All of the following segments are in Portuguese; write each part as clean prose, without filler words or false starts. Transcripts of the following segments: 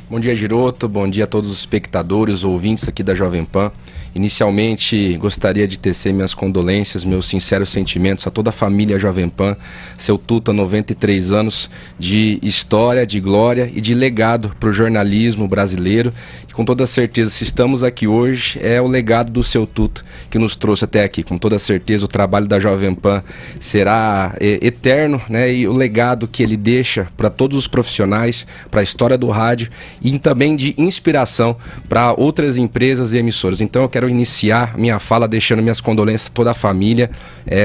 Bom dia, Giroto. Bom dia a todos os espectadores, ouvintes aqui da Jovem Pan. Inicialmente, gostaria de tecer minhas condolências, meus sinceros sentimentos a toda a família Jovem Pan. Seu Tuta, 93 anos de história, de glória e de legado para o jornalismo brasileiro. E com toda certeza, se estamos aqui hoje, é o legado do seu Tuta que nos trouxe até aqui. Com toda certeza, o trabalho da Jovem Pan será eterno, né? E o legado que ele deixa para todos os profissionais, para a história do rádio e também de inspiração para outras empresas e emissoras. Então eu quero iniciar minha fala deixando minhas condolências a toda a família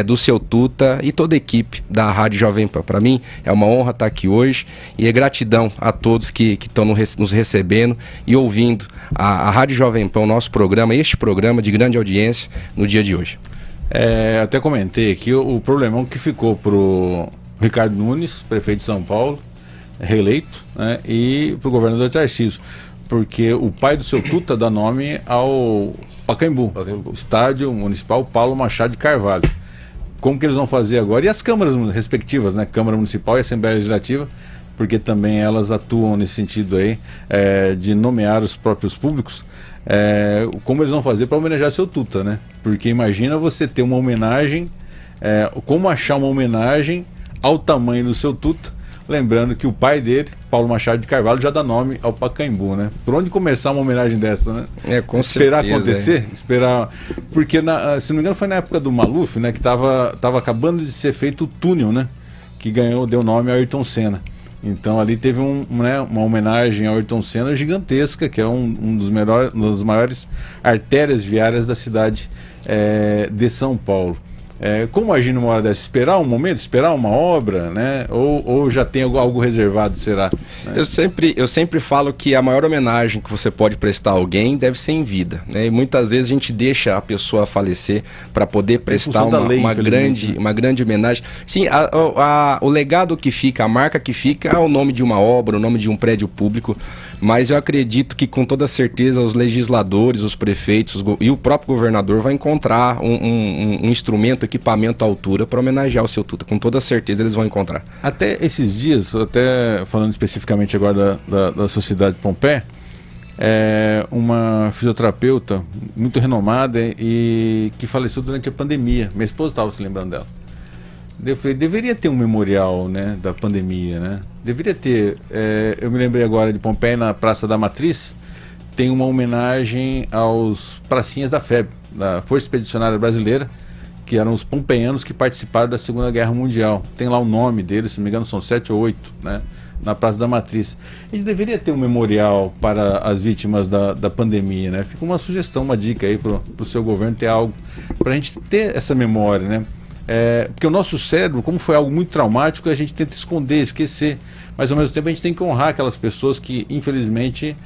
do seu Tuta e toda a equipe da Rádio Jovem Pan. Para mim é uma honra estar aqui hoje e é gratidão a todos que estão nos recebendo e ouvindo a Rádio Jovem Pan, o nosso programa, este programa de grande audiência no dia de hoje. Até comentei aqui o problemão que ficou pro Ricardo Nunes, prefeito de São Paulo, reeleito, né, e para o governador Tarcísio, porque o pai do seu Tuta dá nome ao Pacaembu, Estádio Municipal Paulo Machado de Carvalho. Como que eles vão fazer agora? E as câmaras respectivas, né, Câmara Municipal e Assembleia Legislativa, porque também elas atuam nesse sentido aí, de nomear os próprios públicos, como eles vão fazer para homenagear seu Tuta, né? Porque imagina você ter uma homenagem, como achar uma homenagem ao tamanho do seu Tuta. Lembrando que o pai dele, Paulo Machado de Carvalho, já dá nome ao Pacaembu, né? Por onde começar uma homenagem dessa, né? Com esperar certeza, acontecer, esperar... Porque, se não me engano, foi na época do Maluf, né? Que tava acabando de ser feito o túnel, né? Que deu nome ao Ayrton Senna. Então ali teve uma homenagem ao Ayrton Senna gigantesca, que é uma das maiores artérias viárias da cidade de São Paulo. Como agir numa hora dessa? Esperar um momento, esperar uma obra, né? Ou já tem algo reservado, será? Né? Eu sempre falo que a maior homenagem que você pode prestar a alguém deve ser em vida, né? E muitas vezes a gente deixa a pessoa falecer para poder prestar uma grande homenagem. Sim, o legado que fica, a marca que fica é o nome de uma obra, o nome de um prédio público, mas eu acredito que com toda certeza os legisladores, os prefeitos e o próprio governador vai encontrar um instrumento, equipamento à altura para homenagear o seu Tuta. Com toda certeza eles vão encontrar. Até esses dias, até falando especificamente agora da Sociedade Pompeia, uma fisioterapeuta muito renomada e que faleceu durante a pandemia. Minha esposa estava se lembrando dela. Eu falei, deveria ter um memorial, né, da pandemia, né? Deveria ter. Eu me lembrei agora de Pompeia, na Praça da Matriz, tem uma homenagem aos pracinhas da FEB, da Força Expedicionária Brasileira, que eram os pompeianos que participaram da Segunda Guerra Mundial. Tem lá o nome deles, se não me engano são 7 ou 8, né, na Praça da Matriz. A gente deveria ter um memorial para as vítimas da pandemia, né? Fica uma sugestão, uma dica aí para o seu governo ter algo, para a gente ter essa memória, né? Porque o nosso cérebro, como foi algo muito traumático, a gente tenta esconder, esquecer, mas ao mesmo tempo a gente tem que honrar aquelas pessoas que infelizmente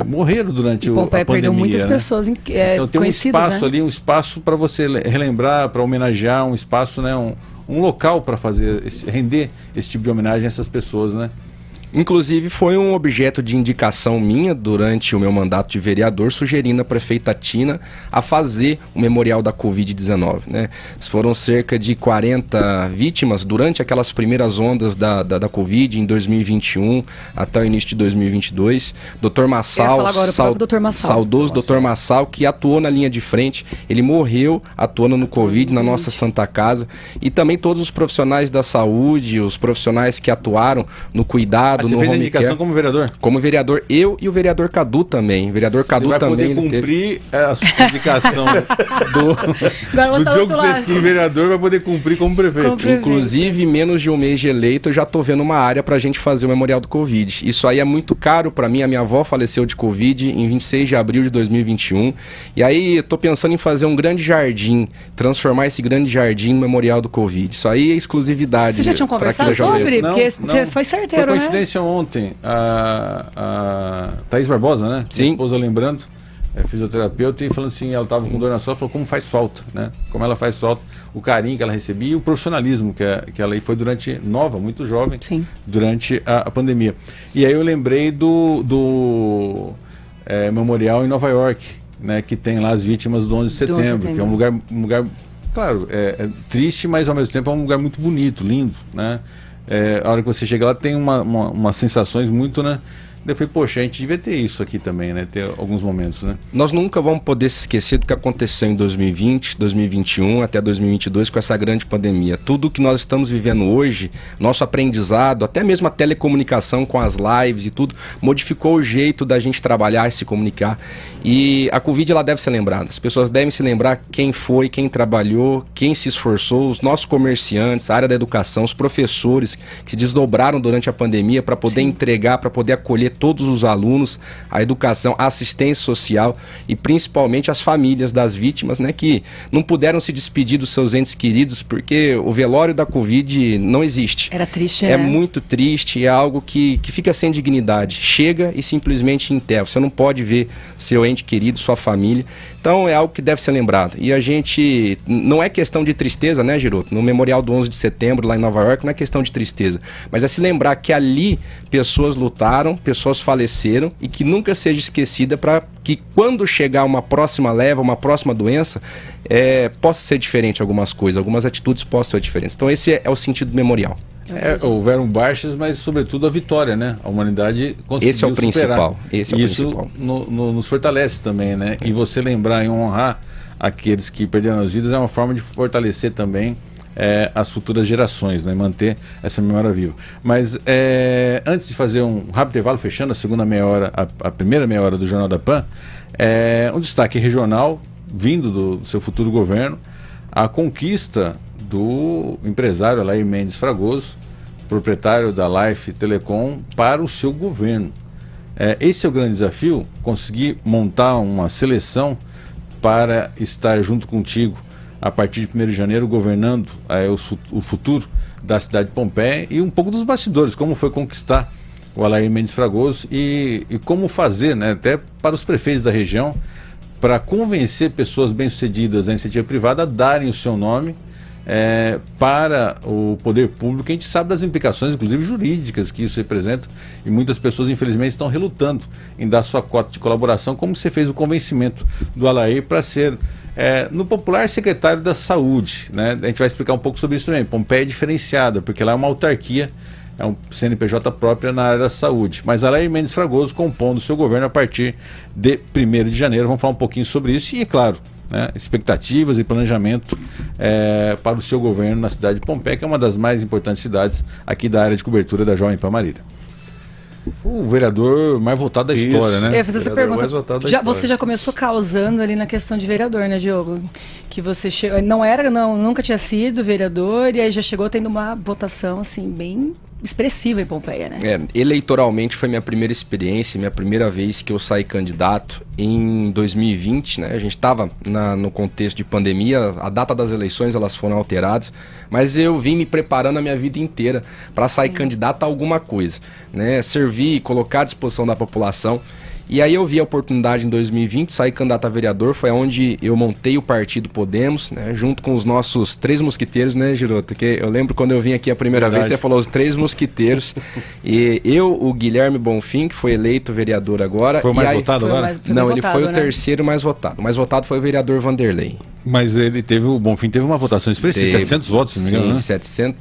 morreram durante a pandemia. Perdeu muitas pessoas então tem um espaço, né, ali, um espaço para você relembrar, para homenagear, um espaço, né, um local para render esse tipo de homenagem a essas pessoas, né? Inclusive foi um objeto de indicação minha durante o meu mandato de vereador, sugerindo a prefeita Tina a fazer o memorial da Covid-19, né? Foram cerca de 40 vítimas durante aquelas primeiras ondas da Covid em 2021 até o início de 2022. Dr. Massal, saudoso Dr. Massal, que atuou na linha de frente, ele morreu atuando no Covid na nossa Santa Casa, e também todos os profissionais da saúde, os profissionais que atuaram no cuidado. Você fez a indicação como vereador? Como vereador, eu e o vereador Cadu também. O vereador Cadu também. Você vai poder cumprir a sua indicação do Diogo Sesquim, vereador, vai poder cumprir como prefeito. Inclusive, menos de um mês de eleito, eu já tô vendo uma área pra gente fazer o memorial do Covid. Isso aí é muito caro pra mim. A minha avó faleceu de Covid em 26 de abril de 2021. E aí, eu tô pensando em fazer um grande jardim, transformar esse grande jardim no memorial do Covid. Isso aí é exclusividade. Vocês já tinham conversado sobre? Porque você foi certeiro, foi coincidência, né? Ontem, a Thaís Barbosa, né? Sim. Minha esposa lembrando, fisioterapeuta, e falando assim, ela estava com dor na sola, falou como faz falta, né? Como ela faz falta, o carinho que ela recebia e o profissionalismo que ela foi muito jovem, sim, durante a pandemia. E aí eu lembrei do memorial em Nova York, né? Que tem lá as vítimas do 11 de setembro, que é um lugar claro, triste, mas ao mesmo tempo é um lugar muito bonito, lindo, né? A hora que você chega lá tem umas sensações muito, né, Eu falei, poxa, a gente devia ter isso aqui também, né? Ter alguns momentos, né? Nós nunca vamos poder se esquecer do que aconteceu em 2020, 2021 até 2022 com essa grande pandemia. Tudo que nós estamos vivendo hoje, nosso aprendizado, até mesmo a telecomunicação com as lives e tudo, modificou o jeito da gente trabalhar e se comunicar. E a Covid, ela deve ser lembrada. As pessoas devem se lembrar quem foi, quem trabalhou, quem se esforçou, os nossos comerciantes, a área da educação, os professores que se desdobraram durante a pandemia para poder entregar, para poder acolher todos os alunos, a educação, a assistência social e principalmente as famílias das vítimas, né, que não puderam se despedir dos seus entes queridos porque o velório da Covid não existe. Era triste, né? É muito triste, é algo que fica sem dignidade. Chega e simplesmente enterra. Você não pode ver seu ente querido, sua família. Então é algo que deve ser lembrado. E a gente, não é questão de tristeza, né, Giroto? No memorial do 11 de setembro, lá em Nova York, não é questão de tristeza, mas é se lembrar que ali pessoas lutaram, pessoas faleceram e que nunca seja esquecida para que quando chegar uma próxima leva, uma próxima doença, possa ser diferente algumas coisas, algumas atitudes possam ser diferentes. Então esse é o sentido do memorial. Houveram baixas, mas sobretudo a vitória, né? A humanidade conseguiu Esse é o principal. Esse é o isso principal. Nos fortalece também, né? E você lembrar e honrar aqueles que perderam as vidas é uma forma de fortalecer também as futuras gerações, né? Manter essa memória viva. Mas antes de fazer um rápido intervalo, fechando a segunda meia hora, a primeira meia hora do Jornal da Pan, um destaque regional vindo do seu futuro governo, a conquista do empresário Alair Mendes Fragoso, proprietário da Life Telecom, para o seu governo. Esse é o grande desafio, conseguir montar uma seleção para estar junto contigo a partir de 1º de janeiro, governando o futuro da cidade de Pompeia e um pouco dos bastidores, como foi conquistar o Alair Mendes Fragoso e como fazer, né, até para os prefeitos da região, para convencer pessoas bem-sucedidas da iniciativa privada a darem o seu nome para o poder público. A gente sabe das implicações, inclusive jurídicas, que isso representa, e muitas pessoas, infelizmente, estão relutando em dar sua cota de colaboração, como você fez o convencimento do Alair para ser, no popular, secretário da Saúde, né? A gente vai explicar um pouco sobre isso também. Pompeia é diferenciada, porque lá é uma autarquia, é um CNPJ própria na área da saúde. Mas Alair Mendes Fragoso compondo o seu governo a partir de 1º de janeiro. Vamos falar um pouquinho sobre isso e, é claro, né, expectativas e planejamento para o seu governo na cidade de Pompeia, que é uma das mais importantes cidades aqui da área de cobertura da Jovem Pan Marília. O vereador mais votado da história, né? Eu ia fazer essa pergunta. Você já começou causando ali na questão de vereador, né, Diogo? Que você nunca tinha sido vereador e aí já chegou tendo uma votação assim bem expressiva em Pompeia, né? Eleitoralmente foi minha primeira experiência, minha primeira vez que eu saí candidato em 2020, né? A gente estava no contexto de pandemia, a data das eleições elas foram alteradas, mas eu vim me preparando a minha vida inteira para sair candidato a alguma coisa, né? Servir, colocar à disposição da população. E aí eu vi a oportunidade em 2020, sair candidato a vereador, foi onde eu montei o partido Podemos, né, junto com os nossos 3 mosquiteiros, né, Giroto? Que eu lembro quando eu vim aqui a primeira vez, você falou os 3 mosquiteiros. E eu, o Guilherme Bonfim, que foi eleito vereador agora. Foi o mais votado agora? Não, ele foi o terceiro mais votado. O mais votado foi o vereador Vanderlei. Mas o Bonfim teve uma votação expressiva, 700 votos, se não me engano, né? 700,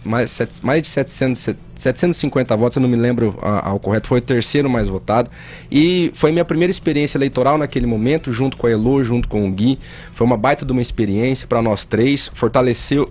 mais de 750 votos, eu não me lembro ao correto, foi o terceiro mais votado. E foi minha primeira experiência eleitoral naquele momento, junto com a Elo, junto com o Gui. Foi uma baita de uma experiência para nós 3,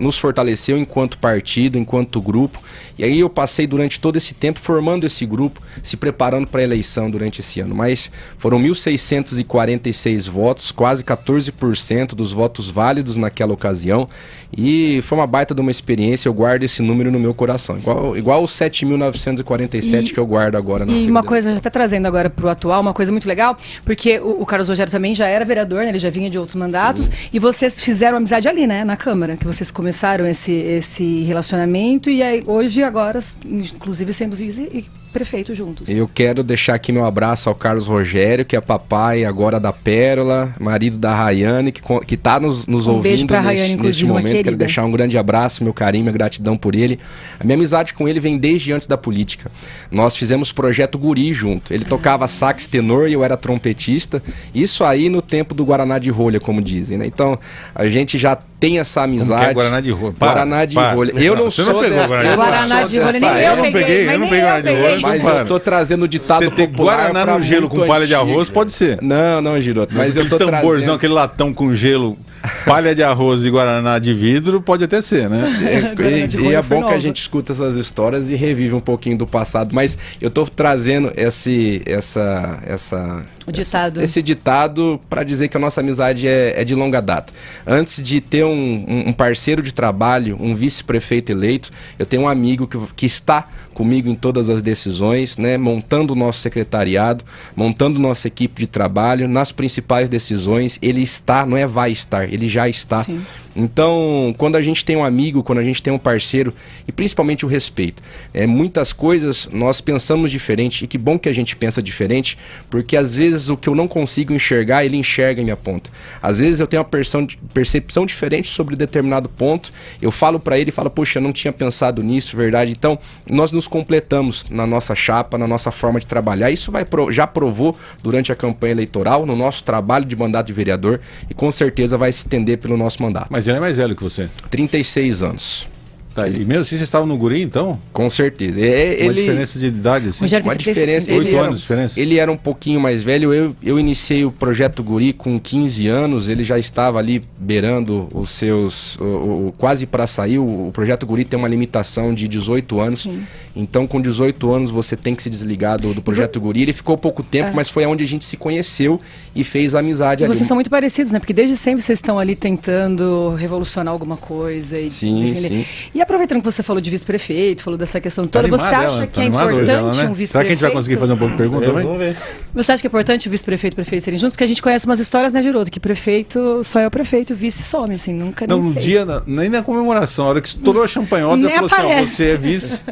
nos fortaleceu enquanto partido, enquanto grupo. E aí eu passei durante todo esse tempo formando esse grupo, se preparando para a eleição durante esse ano. Mas foram 1.646 votos, quase 14% dos votos válidos naquela ocasião. E foi uma baita de uma experiência, eu guardo esse número no meu coração. Igual os 7.947 que eu guardo agora na segunda. E uma coisa, já está trazendo agora para o atual, uma coisa muito legal, porque o Carlos Rogério também já era vereador, né? Ele já vinha de outros mandatos. Sim. E vocês fizeram amizade ali, né? Na Câmara, que vocês começaram esse relacionamento e aí, hoje, agora, inclusive sendo vice e prefeito juntos. Eu quero deixar aqui meu abraço ao Carlos Rogério, que é papai agora da Pérola, marido da Rayane, que está nos ouvindo beijo pra Rayane, neste momento. Quero deixar um grande abraço, meu carinho, minha gratidão por ele. A minha amizade com ele vem desde antes da política. Nós fizemos projeto Guri junto. Ele tocava sax tenor e eu era trompetista. Isso aí no tempo do Guaraná de rolha, como dizem, né? Então, a gente já tem essa amizade. Como que é Guaraná de rolha? Guaraná de rolha. Eu não Você sou não pegou Guaraná de rolha, nem eu peguei. Eu não peguei Guaraná de rolha. Mas eu tô trazendo o ditado Você tem popular Guaraná no gelo com palha de arroz, pode ser. Não, Giroto, mas eu tô aquele tamborzão, trazendo... aquele latão com gelo, palha de arroz e Guaraná de vidro, pode até ser, né? E é bom que a gente escuta essas histórias e revive um pouquinho do passado, mas eu tô trazendo esse ditado para dizer que a nossa amizade é de longa data. Antes de ter um parceiro de trabalho, um vice-prefeito eleito, eu tenho um amigo que está comigo em todas as decisões, né, montando o nosso secretariado, montando nossa equipe de trabalho, nas principais decisões. Ele está, não é vai estar, ele já está. Sim. Então, quando a gente tem um amigo, quando a gente tem um parceiro, e principalmente o respeito, muitas coisas nós pensamos diferente, e que bom que a gente pensa diferente, porque às vezes o que eu não consigo enxergar, ele enxerga em minha ponta. Às vezes eu tenho uma percepção diferente sobre determinado ponto, eu falo para ele e falo, poxa, eu não tinha pensado nisso, verdade? Então, nós nos completamos na nossa chapa, na nossa forma de trabalhar. Isso já provou durante a campanha eleitoral, no nosso trabalho de mandato de vereador, e com certeza vai se estender pelo nosso mandato. Mas ele é mais velho que você? 36 anos. Tá, e mesmo assim você estava no Guri, então? Com certeza. Uma diferença de idade, assim? Uma diferença. 8 anos de diferença? Ele era um pouquinho mais velho. Eu iniciei o Projeto Guri com 15 anos. Ele já estava ali beirando os seus... quase para sair. O Projeto Guri tem uma limitação de 18 anos. Sim. Então, com 18 anos, você tem que se desligar do Projeto Guri. Ele ficou pouco tempo, mas foi onde a gente se conheceu e fez amizade ali. Vocês são muito parecidos, né? Porque desde sempre vocês estão ali tentando revolucionar alguma coisa. E sim, sim. E aproveitando que você falou de vice-prefeito, falou dessa questão toda, você acha que é importante um vice-prefeito? Será que a gente vai conseguir fazer um pouco de pergunta também? Vamos ver. Você acha que é importante o vice-prefeito e o prefeito serem juntos? Porque a gente conhece umas histórias, né, Giroto? Que prefeito só é o prefeito, o vice some, assim, nunca nem sei. No dia, nem na comemoração, a hora que estourou a champanhota, falou assim, ó, você é vice,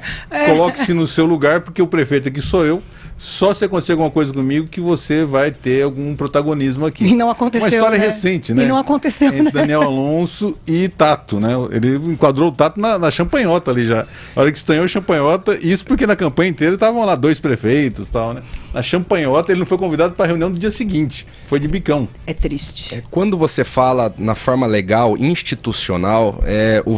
coloque-se no seu lugar, porque o prefeito aqui sou eu. Só se acontecer alguma coisa comigo que você vai ter algum protagonismo aqui. E não aconteceu, uma história né? recente, né? E não aconteceu, entre né? Daniel Alonso e Tato, né? Ele enquadrou o Tato na champanhota ali já. A hora que estanhou a champanhota, isso porque na campanha inteira estavam lá 2 prefeitos e tal, né? Na champanhota ele não foi convidado para a reunião do dia seguinte. Foi de bicão. É triste. Quando você fala na forma legal, institucional, o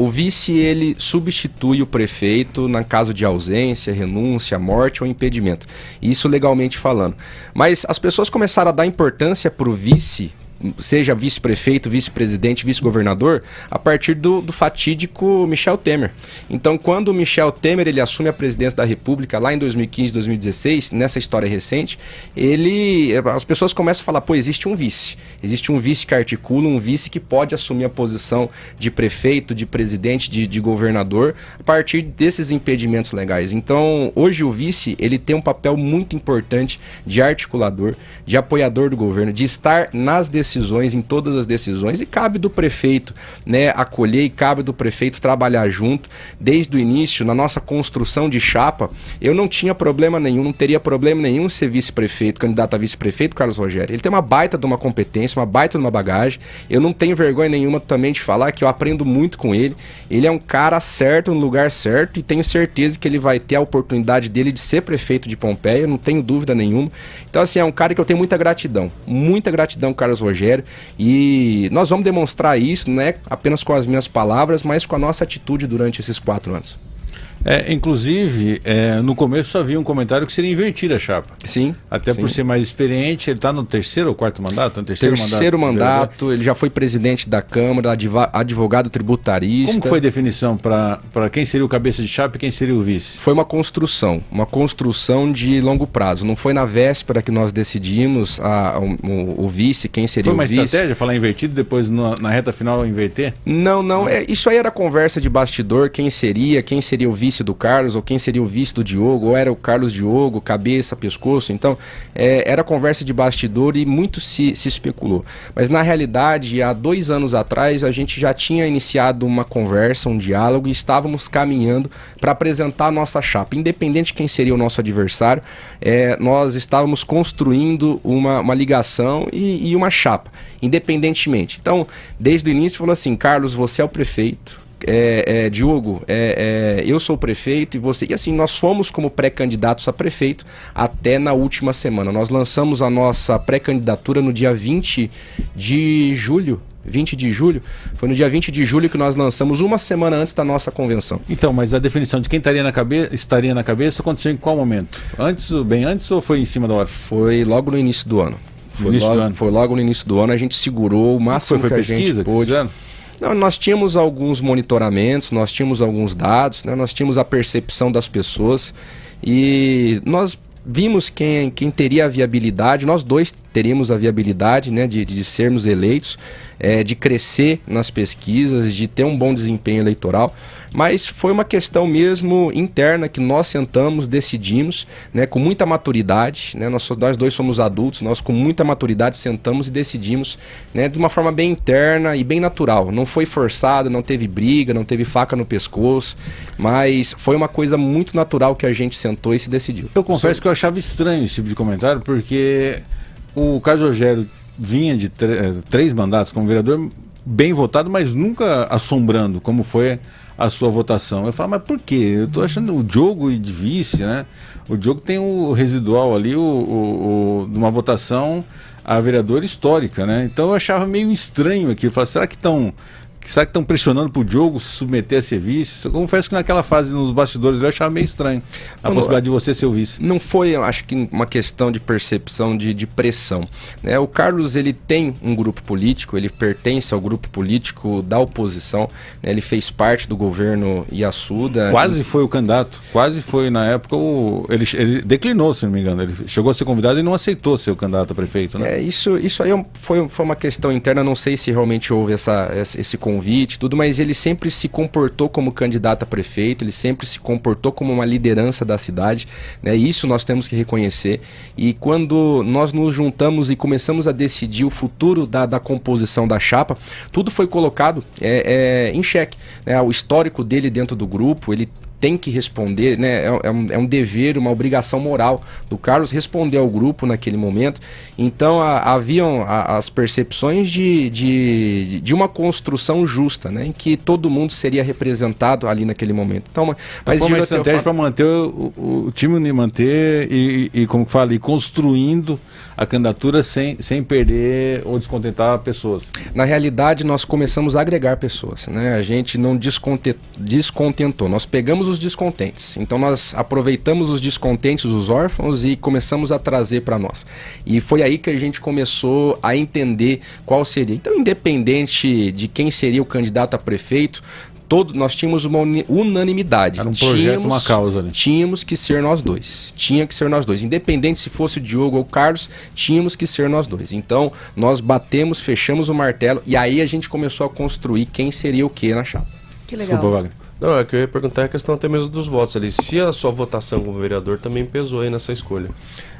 vice ele substitui o prefeito na caso de ausência, renúncia, morte ou impedimento. Isso legalmente falando. Mas as pessoas começaram a dar importância para o vice, seja vice-prefeito, vice-presidente, vice-governador, a partir do fatídico Michel Temer. Então, quando o Michel Temer ele assume a presidência da República, lá em 2015, 2016, nessa história recente, as pessoas começam a falar, pô, existe um vice que articula, um vice que pode assumir a posição de prefeito, de presidente, de governador, a partir desses impedimentos legais. Então, hoje o vice, ele tem um papel muito importante de articulador, de apoiador do governo, de estar nas decisões, em todas as decisões, e cabe do prefeito, né, acolher, e cabe do prefeito trabalhar junto. Desde o início, na nossa construção de chapa, eu não tinha problema nenhum, não teria problema nenhum ser vice-prefeito, candidato a vice-prefeito, Carlos Rogério. Ele tem uma baita de uma competência, uma baita de uma bagagem. Eu não tenho vergonha nenhuma também de falar que eu aprendo muito com ele. Ele é um cara certo, no lugar certo, e tenho certeza que ele vai ter a oportunidade dele de ser prefeito de Pompeia, não tenho dúvida nenhuma. Então, assim, é um cara que eu tenho muita gratidão, Carlos Rogério. E nós vamos demonstrar isso, não é apenas com as minhas palavras, mas com a nossa atitude durante esses 4 anos. Inclusive, no começo havia um comentário que seria invertir a chapa. Sim. Até sim. por ser mais experiente, ele está no 3º ou 4º mandato? No terceiro mandato, ele já foi presidente da Câmara, advogado tributarista. Como foi a definição para quem seria o cabeça de chapa e quem seria o vice? Foi uma construção de longo prazo. Não foi na véspera que nós decidimos o vice, quem seria o vice. Foi uma estratégia falar invertido, depois na reta final inverter? Não. Isso aí era conversa de bastidor, quem seria o vice do Carlos, ou quem seria o vice do Diogo, ou era o Carlos Diogo, cabeça, pescoço. Então, era conversa de bastidor e muito se especulou. Mas, na realidade, há 2 anos atrás, a gente já tinha iniciado uma conversa, um diálogo, e estávamos caminhando para apresentar a nossa chapa. Independente de quem seria o nosso adversário, nós estávamos construindo uma ligação e uma chapa, independentemente. Então, desde o início, falou assim, Carlos, você é o prefeito, Diogo, eu sou o prefeito e você... E assim, nós fomos como pré-candidatos a prefeito até na última semana. Nós lançamos a nossa pré-candidatura no dia 20 de julho, 20 de julho. Foi no dia 20 de julho que nós lançamos, uma semana antes da nossa convenção. Então, mas a definição de quem estaria na cabeça aconteceu em qual momento? Bem antes ou foi em cima da hora? Foi logo no início do ano. Foi logo no início do ano, a gente segurou o máximo que a gente pôde. Não, nós tínhamos alguns monitoramentos, nós tínhamos alguns dados, né, nós tínhamos a percepção das pessoas e nós vimos quem teria a viabilidade, nós dois teríamos a viabilidade, né, de sermos eleitos, de crescer nas pesquisas, de ter um bom desempenho eleitoral, mas foi uma questão mesmo interna que nós sentamos, decidimos, né, com muita maturidade, né, nós dois somos adultos, nós com muita maturidade sentamos e decidimos, né, de uma forma bem interna e bem natural, não foi forçado, não teve briga, não teve faca no pescoço, mas foi uma coisa muito natural que a gente sentou e se decidiu. Eu confesso que eu achava estranho esse tipo de comentário, porque o Carlos Rogério vinha de 3 mandatos como vereador, bem votado, mas nunca assombrando, como foi a sua votação. Eu falo, mas por quê? Eu tô achando o Diogo de vice, né? O Diogo tem o residual ali, de uma votação a vereadora histórica, né? Então eu achava meio estranho aqui. Eu falava, será que estão pressionando pro Diogo se submeter a ser vice? Eu confesso que naquela fase, nos bastidores, eu achava meio estranho a possibilidade de você ser o vice. Não foi, acho que, uma questão de percepção de pressão, né? O Carlos, ele tem um grupo político, ele pertence ao grupo político da oposição, né? Ele fez parte do governo Iassuda. Quase foi o candidato, quase foi na época, ele declinou, se não me engano. Ele chegou a ser convidado e não aceitou ser o candidato a prefeito, né? Isso aí foi uma questão interna, não sei se realmente houve esse convite, tudo, mas ele sempre se comportou como candidato a prefeito, ele sempre se comportou como uma liderança da cidade, né? Isso nós temos que reconhecer. E quando nós nos juntamos e começamos a decidir o futuro da composição da chapa, tudo foi colocado em xeque, né? O histórico dele dentro do grupo, ele tem que responder, né? É um dever, uma obrigação moral do Carlos responder ao grupo naquele momento. Então haviam as percepções de uma construção justa, né? Em que todo mundo seria representado ali naquele momento. Então, mas uma estratégia para manter o time, manter e como que fala, ir construindo a candidatura sem perder ou descontentar pessoas. Na realidade, nós começamos a agregar pessoas, né? A gente não descontentou, nós pegamos os descontentes. Então nós aproveitamos os descontentes, os órfãos, e começamos a trazer para nós. E foi aí que a gente começou a entender qual seria. Então, independente de quem seria o candidato a prefeito, nós tínhamos uma unanimidade. Era um projeto, uma causa ali. Tínhamos que ser nós dois. Tinha que ser nós dois. Independente se fosse o Diogo ou o Carlos, tínhamos que ser nós dois. Então, nós batemos, fechamos o martelo, e aí a gente começou a construir quem seria o que na chapa. Que legal. Desculpa, Wagner. Não, é que eu ia perguntar a questão até mesmo dos votos ali. Se a sua votação como vereador também pesou aí nessa escolha.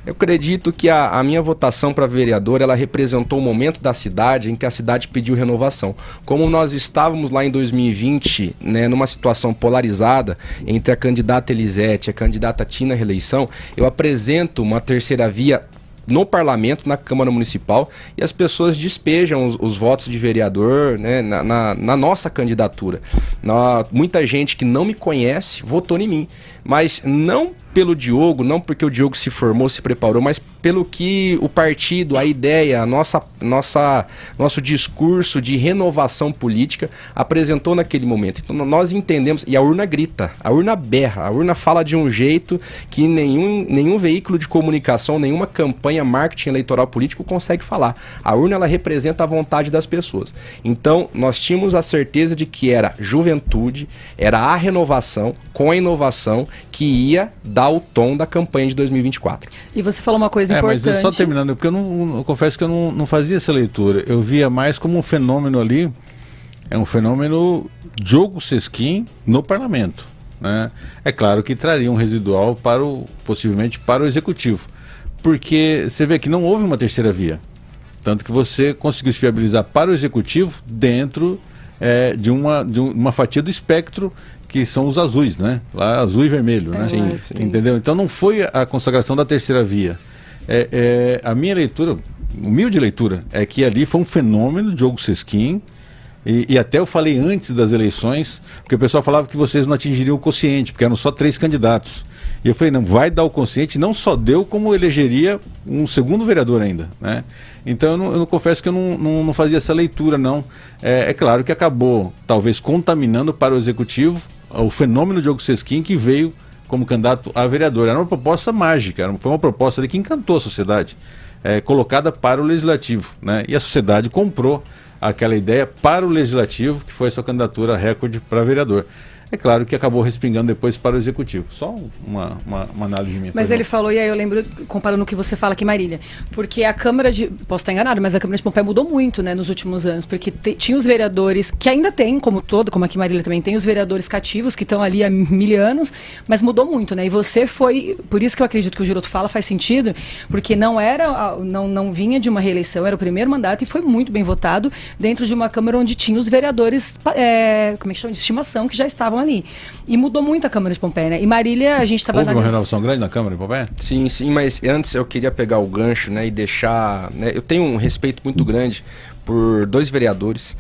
Eu acredito que a minha votação para vereador, ela representou o momento da cidade em que a cidade pediu renovação. Como nós estávamos lá em 2020, né, numa situação polarizada entre a candidata Elisete e a candidata Tina à reeleição, eu apresento uma terceira via no parlamento, na Câmara Municipal, e as pessoas despejam os votos de vereador, né, na nossa candidatura. Muita gente que não me conhece votou em mim, mas não pelo Diogo, não porque o Diogo se formou, se preparou, mas pelo que o partido, a ideia, nosso discurso de renovação política apresentou naquele momento. Então nós entendemos, e a urna grita, a urna berra, a urna fala de um jeito que nenhum veículo de comunicação, nenhuma campanha, marketing eleitoral político consegue falar. A urna, ela representa a vontade das pessoas. Então nós tínhamos a certeza de que era juventude, era a renovação com a inovação que ia dar o tom da campanha de 2024. E você falou uma coisa importante. Mas só terminando, porque eu confesso que eu não fazia essa leitura. Eu via mais como um fenômeno ali, um fenômeno Diogo Sesquim no parlamento, né? É claro que traria um residual possivelmente para o executivo, porque você vê que não houve uma terceira via, tanto que você conseguiu se viabilizar para o executivo dentro de uma fatia do espectro, que são os azuis, né? Lá, azul e vermelho, né? Sim. Entendeu? Então não foi a consagração da terceira via. A minha leitura, humilde leitura, é que ali foi um fenômeno, Diogo Sesquim, E até eu falei antes das eleições, porque o pessoal falava que vocês não atingiriam o quociente, porque eram só 3 candidatos. E eu falei, não, vai dar o quociente, não só deu, como elegeria um segundo vereador ainda, né? Então eu não confesso que eu não fazia essa leitura, não. É claro que acabou, talvez, contaminando para o Executivo o fenômeno Diogo Sesquim, que veio como candidato a vereador. Era uma proposta mágica, foi uma proposta ali que encantou a sociedade, colocada para o Legislativo, né? E a sociedade comprou aquela ideia para o Legislativo, que foi a sua candidatura recorde para vereador. É claro que acabou respingando depois para o Executivo. Só uma análise minha. Mas ele falou, e aí eu lembro, comparando o que você fala aqui, Marília, porque a Câmara de... Posso estar enganado, mas a Câmara de Pompeia mudou muito, né, nos últimos anos, porque tinha os vereadores, que ainda tem, como aqui Marília também tem, os vereadores cativos, que estão ali há 1000 anos, mas mudou muito, né? E você foi... Por isso que eu acredito que o Giroto fala faz sentido, porque não vinha de uma reeleição, era o primeiro mandato e foi muito bem votado dentro de uma Câmara onde tinha os vereadores, como é que chama, de estimação, que já estavam ali. E mudou muito a Câmara de Pompeia, né? E Marília, a gente estava... Houve uma renovação grande na Câmara de Pompeia? Sim, mas antes eu queria pegar o gancho, né, e deixar... Né, eu tenho um respeito muito grande por 2 vereadores,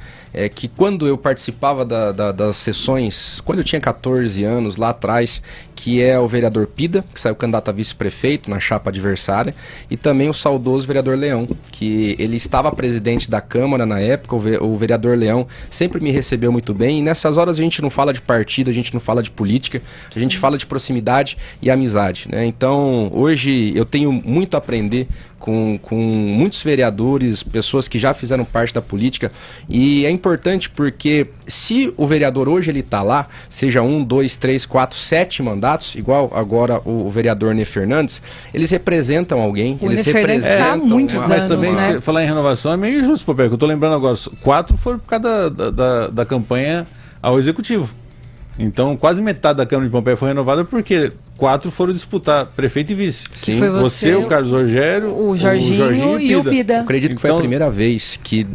que quando eu participava das sessões, quando eu tinha 14 anos, lá atrás, que é o vereador Pida, que saiu candidato a vice-prefeito na chapa adversária, e também o saudoso vereador Leão, que ele estava presidente da Câmara na época. O vereador Leão sempre me recebeu muito bem, e nessas horas a gente não fala de partido, a gente não fala de política, a gente fala de proximidade e amizade, né? Então, hoje eu tenho muito a aprender com muitos vereadores, pessoas que já fizeram parte da política, e é importante porque se o vereador hoje ele está lá, seja 1, 2, 3, 4, 7 mandatos, igual agora o vereador Ney Fernandes, eles representam alguém, eles representam... Há muitos mas anos, também, né? falar em renovação é meio injusto, Popé, que eu estou lembrando agora, 4 foram por causa da campanha ao Executivo. Então, quase metade da Câmara de Pompeia foi renovada porque 4 foram disputar prefeito e vice. Sim. Foi Você, o Carlos Rogério, o Jorginho e o Pida. Eu acredito que foi a primeira vez que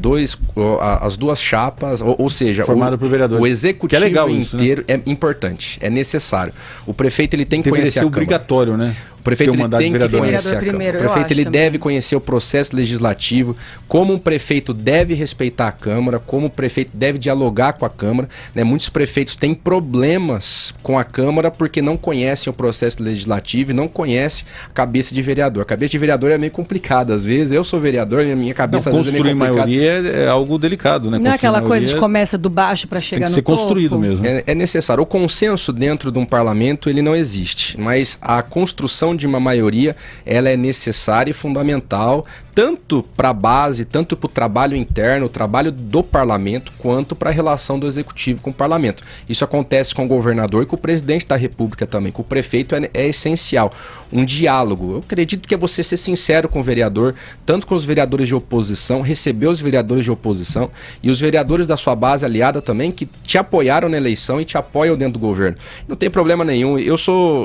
as 2 chapas, ou seja, formado por vereadores. O executivo que é legal isso, inteiro, né? É importante, é necessário. O prefeito ele tem que conhecer a Câmara. Obrigatório, né? O prefeito ele tem que vereador conhecer a Câmara. primeiro, O prefeito ele também. deve conhecer o processo legislativo, como um prefeito deve respeitar a Câmara, como o prefeito deve dialogar com a Câmara, né? Muitos prefeitos têm problemas com a Câmara porque não conhecem o processo legislativo e não conhecem a cabeça de vereador. A cabeça de vereador é meio complicada, às vezes. Eu sou vereador e a minha cabeça às vezes é meio complicada. Construir maioria é algo delicado, né? Não é aquela coisa de começa do baixo para chegar no topo. Tem que ser construído mesmo. É necessário. O consenso dentro de um parlamento, ele não existe, mas a construção de uma maioria, ela é necessária e fundamental, tanto para a base, tanto para o trabalho interno, o trabalho do parlamento, quanto para a relação do executivo com o parlamento. Isso acontece com o governador e com o presidente da república também, com o prefeito é essencial. Um diálogo. Eu acredito que é você ser sincero com o vereador, tanto com os vereadores de oposição, receber os vereadores de oposição e os vereadores da sua base aliada também, que te apoiaram na eleição e te apoiam dentro do governo. Não tem problema nenhum. Eu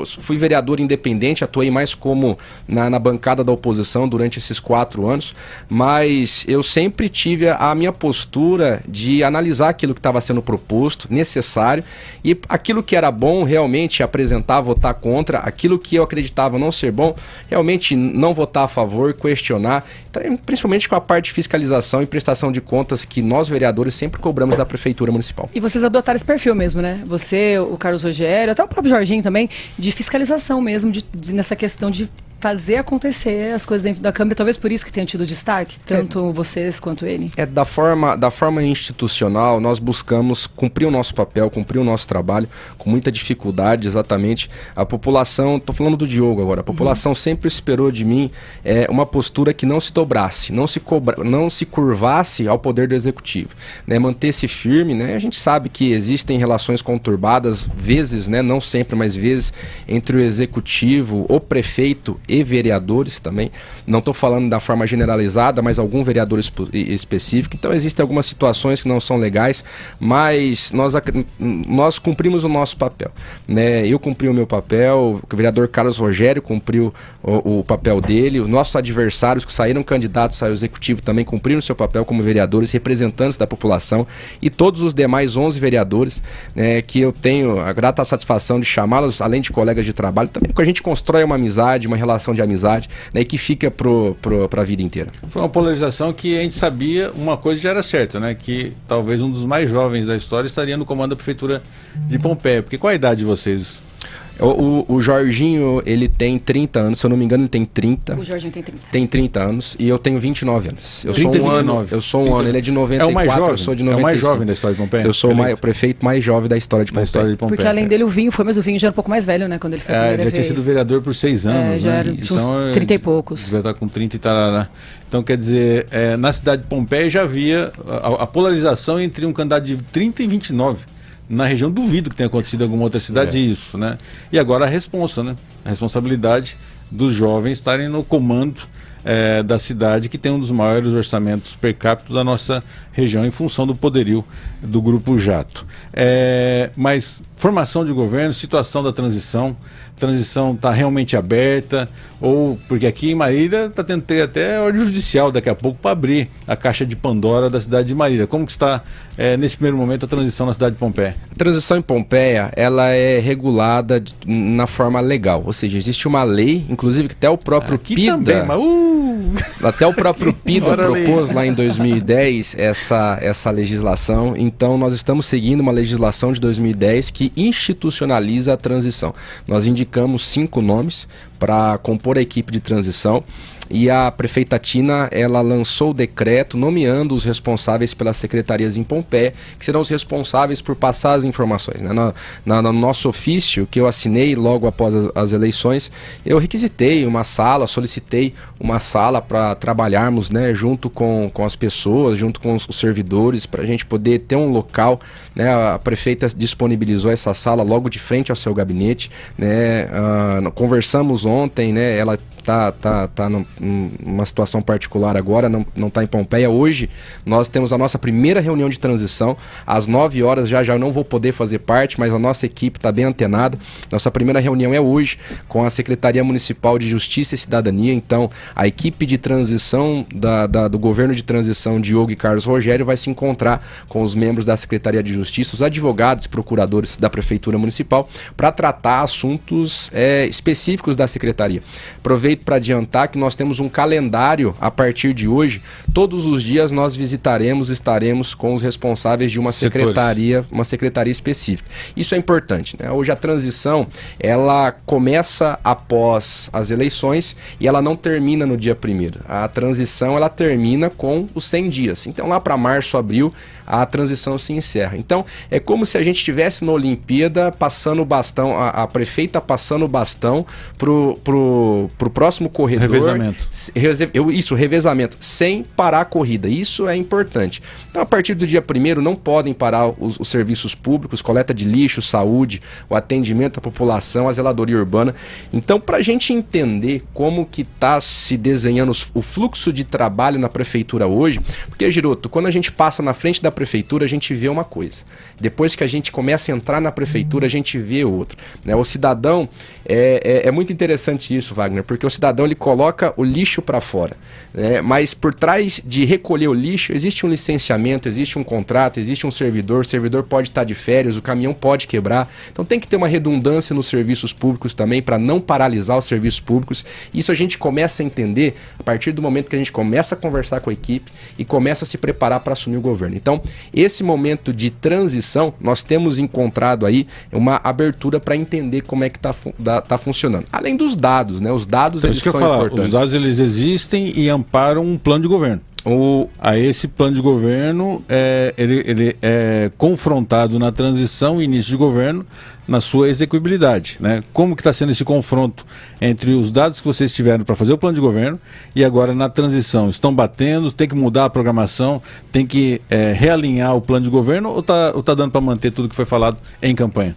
fui vereador independente, atuei mais como na bancada da oposição durante esses 4 anos, mas eu sempre tive a minha postura de analisar aquilo que estava sendo proposto, necessário, e aquilo que era bom realmente apresentar, votar contra, aquilo que eu acreditava não ser bom, realmente não votar a favor, questionar, então, principalmente com a parte de fiscalização e prestação de contas que nós vereadores sempre cobramos da Prefeitura Municipal. E vocês adotaram esse perfil mesmo, né? Você, o Carlos Rogério, até o próprio Jorginho também, de fiscalização mesmo, nessa questão de fazer acontecer as coisas dentro da Câmara, talvez por isso que tenha tido destaque, tanto vocês quanto ele. Da forma institucional, nós buscamos cumprir o nosso papel, cumprir o nosso trabalho, com muita dificuldade, exatamente. A população, estou falando do Diogo agora, a população sempre esperou de mim uma postura que não se dobrasse, não se curvasse ao poder do executivo, né? Manter-se firme, né? A gente sabe que existem relações conturbadas, vezes, né? Não sempre, mas vezes, entre o executivo, o prefeito e vereadores também. Não estou falando da forma generalizada, mas algum vereador específico. Então existem algumas situações que não são legais, mas nós cumprimos o nosso papel, né? Eu cumpri o meu papel, o vereador Carlos Rogério cumpriu o papel dele, os nossos adversários que saíram candidatos ao executivo também cumpriram o seu papel como vereadores, representantes da população, e todos os demais 11 vereadores, né, que eu tenho a grata satisfação de chamá-los, além de colegas de trabalho, também porque a gente constrói uma amizade, uma relação relação de amizade, né, e que fica para a vida inteira. Foi uma polarização que a gente sabia, uma coisa já era certa, né? Que talvez um dos mais jovens da história estaria no comando da prefeitura de Pompeia. Porque qual a idade de vocês? O Jorginho, ele tem 30 anos, se eu não me engano, ele tem 30. O Jorginho tem 30. Tem 30 anos e eu tenho 29 anos. Eu 30 sou um 29. ano, eu sou um ano, ele é de 94, É o mais jovem, eu sou de 95. é o mais jovem da história de Pompeia? Eu sou o prefeito mais jovem da história de Da Pompeia. história de Pompeia. Porque além dele o Vinho foi, mas o Vinho já era um pouco mais velho, né? Quando ele foi a primeira já tinha vez. sido vereador por 6 anos, já né? era, tinha uns 30 e poucos. Devia estar com 30 e tarará. Então, quer dizer, na cidade de Pompeia já havia a polarização entre um candidato de 30 e 29. Na região, duvido que tenha acontecido em alguma outra cidade isso, né? E agora a responsa, né? A responsabilidade dos jovens estarem no comando da cidade, que tem um dos maiores orçamentos per capita da nossa região, em função do poderio do Grupo Jato. Mas formação de governo, situação da transição está realmente aberta, ou porque aqui em Marília está tendo ter até ordem judicial daqui a pouco para abrir a caixa de Pandora da cidade de Marília. Como que está nesse primeiro momento a transição na cidade de Pompeia? A transição em Pompeia, ela é regulada na forma legal, ou seja, existe uma lei, inclusive que até o próprio PIDA, também, mas, até o próprio PIDA propôs lá em 2010 essa legislação. Então nós estamos seguindo uma legislação de 2010 que institucionaliza a transição. Nós indicamos 5 nomes para compor a equipe de transição e a prefeita Tina, ela lançou o decreto nomeando os responsáveis pelas secretarias em Pompeia, que serão os responsáveis por passar as informações, né? No nosso ofício, que eu assinei logo após as eleições, eu requisitei uma sala, solicitei uma sala para trabalharmos, né, junto com as pessoas, junto com os servidores, para a gente poder ter um local, né? A prefeita disponibilizou essa sala logo de frente ao seu gabinete, né? Conversamos ontem, né? Ela tá numa situação particular agora, não está em Pompeia. Hoje nós temos a nossa primeira reunião de transição, às 9 horas, já eu não vou poder fazer parte, mas a nossa equipe está bem antenada. Nossa primeira reunião é hoje, com a Secretaria Municipal de Justiça e Cidadania. Então, a equipe de transição do governo de transição, Diogo e Carlos Rogério, vai se encontrar com os membros da Secretaria de Justiça, os advogados e procuradores da Prefeitura Municipal, para tratar assuntos específicos da Secretaria. Aproveito para adiantar que nós temos um calendário a partir de hoje. Todos os dias nós estaremos com os responsáveis de uma secretaria específica. Isso é importante, né? Hoje a transição, ela começa após as eleições e ela não termina no dia 1º. A transição, ela termina com os 100 dias. Então lá para março, abril, a transição se encerra. Então é como se a gente estivesse na Olimpíada passando o bastão, a prefeita passando o bastão pro próximo corredor. Revezamento. Revezamento, sem parar a corrida. Isso é importante. Então, a partir do dia 1º, não podem parar os serviços públicos, coleta de lixo, saúde, o atendimento à população, a zeladoria urbana. Então, para a gente entender como que está se desenhando o fluxo de trabalho na prefeitura hoje, porque, Giroto, quando a gente passa na frente da prefeitura, a gente vê uma coisa. Depois que a gente começa a entrar na prefeitura, a gente vê outra, né? O cidadão, é muito interessante isso, Wagner, porque o cidadão, ele coloca o lixo para fora, né? Mas por trás de recolher o lixo, existe um licenciamento, existe um contrato, existe um servidor, o servidor pode estar de férias, o caminhão pode quebrar. Então tem que ter uma redundância nos serviços públicos também, para não paralisar os serviços públicos. Isso a gente começa a entender a partir do momento que a gente começa a conversar com a equipe e começa a se preparar para assumir o governo. Então, esse momento de transição, nós temos encontrado aí uma abertura para entender como é que tá funcionando. Além dos dados, né? Os dados, eles são importantes. Os dados, eles existem e amparam um plano de governo. Esse plano de governo, ele é confrontado na transição e início de governo, na sua execuibilidade, né? Como que está sendo esse confronto entre os dados que vocês tiveram para fazer o plano de governo e agora na transição? Estão batendo, tem que mudar a programação, tem que realinhar o plano de governo, ou tá dando para manter tudo que foi falado em campanha?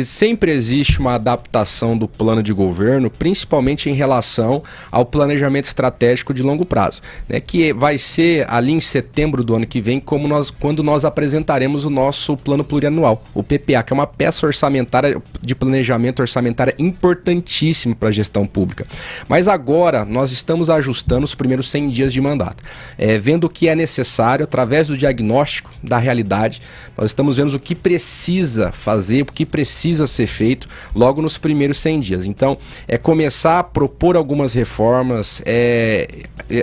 Sempre existe uma adaptação do plano de governo, principalmente em relação ao planejamento estratégico de longo prazo, né? Que vai ser ali em setembro do ano que vem, quando nós apresentaremos o nosso plano plurianual, o PPA, que é uma peça orçamentária orçamentária, de planejamento orçamentário importantíssimo para a gestão pública. Mas agora nós estamos ajustando os primeiros 100 dias de mandato, vendo o que é necessário através do diagnóstico da realidade. Nós estamos vendo o que precisa fazer, o que precisa ser feito logo nos primeiros 100 dias. Então, começar a propor algumas reformas,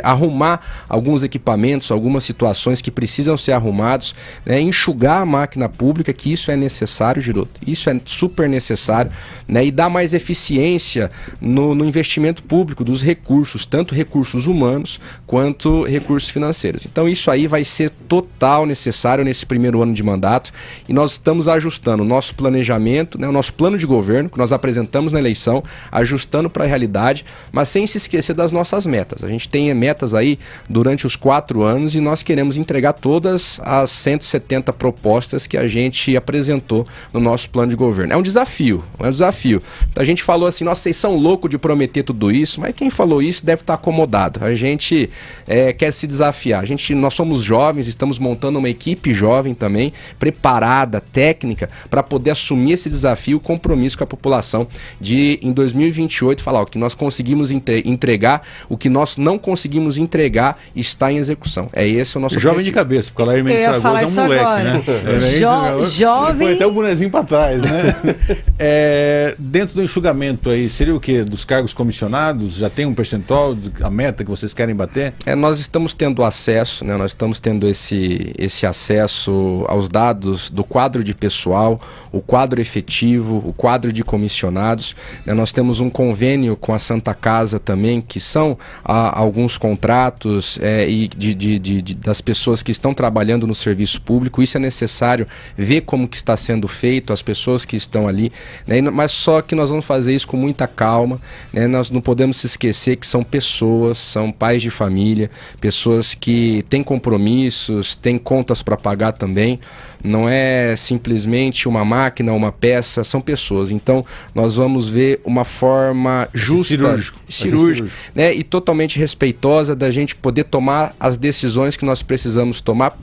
arrumar alguns equipamentos, algumas situações que precisam ser arrumados, enxugar a máquina pública, que isso é necessário, Giroto. Isso é super necessário, e dar mais eficiência no investimento público dos recursos, tanto recursos humanos quanto recursos financeiros. Então isso aí vai ser total necessário nesse primeiro ano de mandato, e nós estamos ajustando o nosso planejamento, o nosso plano de governo, que nós apresentamos na eleição, ajustando para a realidade, mas sem se esquecer das nossas metas. A gente tem metas aí durante os 4 anos e nós queremos entregar todas as 170 propostas que a gente apresentou no nosso plano de governo. É um desafio. Então, a gente falou assim, nossa, vocês são loucos de prometer tudo isso, mas quem falou isso deve estar acomodado. A gente quer se desafiar. Nós somos jovens, estamos montando uma equipe jovem também, preparada, técnica, para poder assumir esse desafio, o compromisso com a população de, em 2028, falar o que nós conseguimos entregar, o que nós não conseguimos entregar está em execução. Esse o nosso jovem objetivo. De cabeça, porque lá em Mendes Fragoso é um moleque, agora, né? Jovem. Foi até o bonezinho para trás, né? Dentro do enxugamento aí, seria o quê? Dos cargos comissionados? Já tem um percentual, a meta que vocês querem bater? Nós estamos tendo acesso, nós estamos tendo esse acesso aos dados do quadro de pessoal, o quadro efetivo, o quadro de comissionados. Nós temos um convênio com a Santa Casa também, que são alguns contratos das pessoas que estão trabalhando no serviço público. Isso é necessário ver como que está sendo feito, as pessoas que estão ali, mas só que nós vamos fazer isso com muita calma, nós não podemos se esquecer que são pessoas, são pais de família, pessoas que têm compromissos, têm contas para pagar também, não é simplesmente uma máquina, uma peça, são pessoas. Então nós vamos ver uma forma justa, cirúrgica, e totalmente respeitosa da gente poder tomar as decisões que nós precisamos tomar,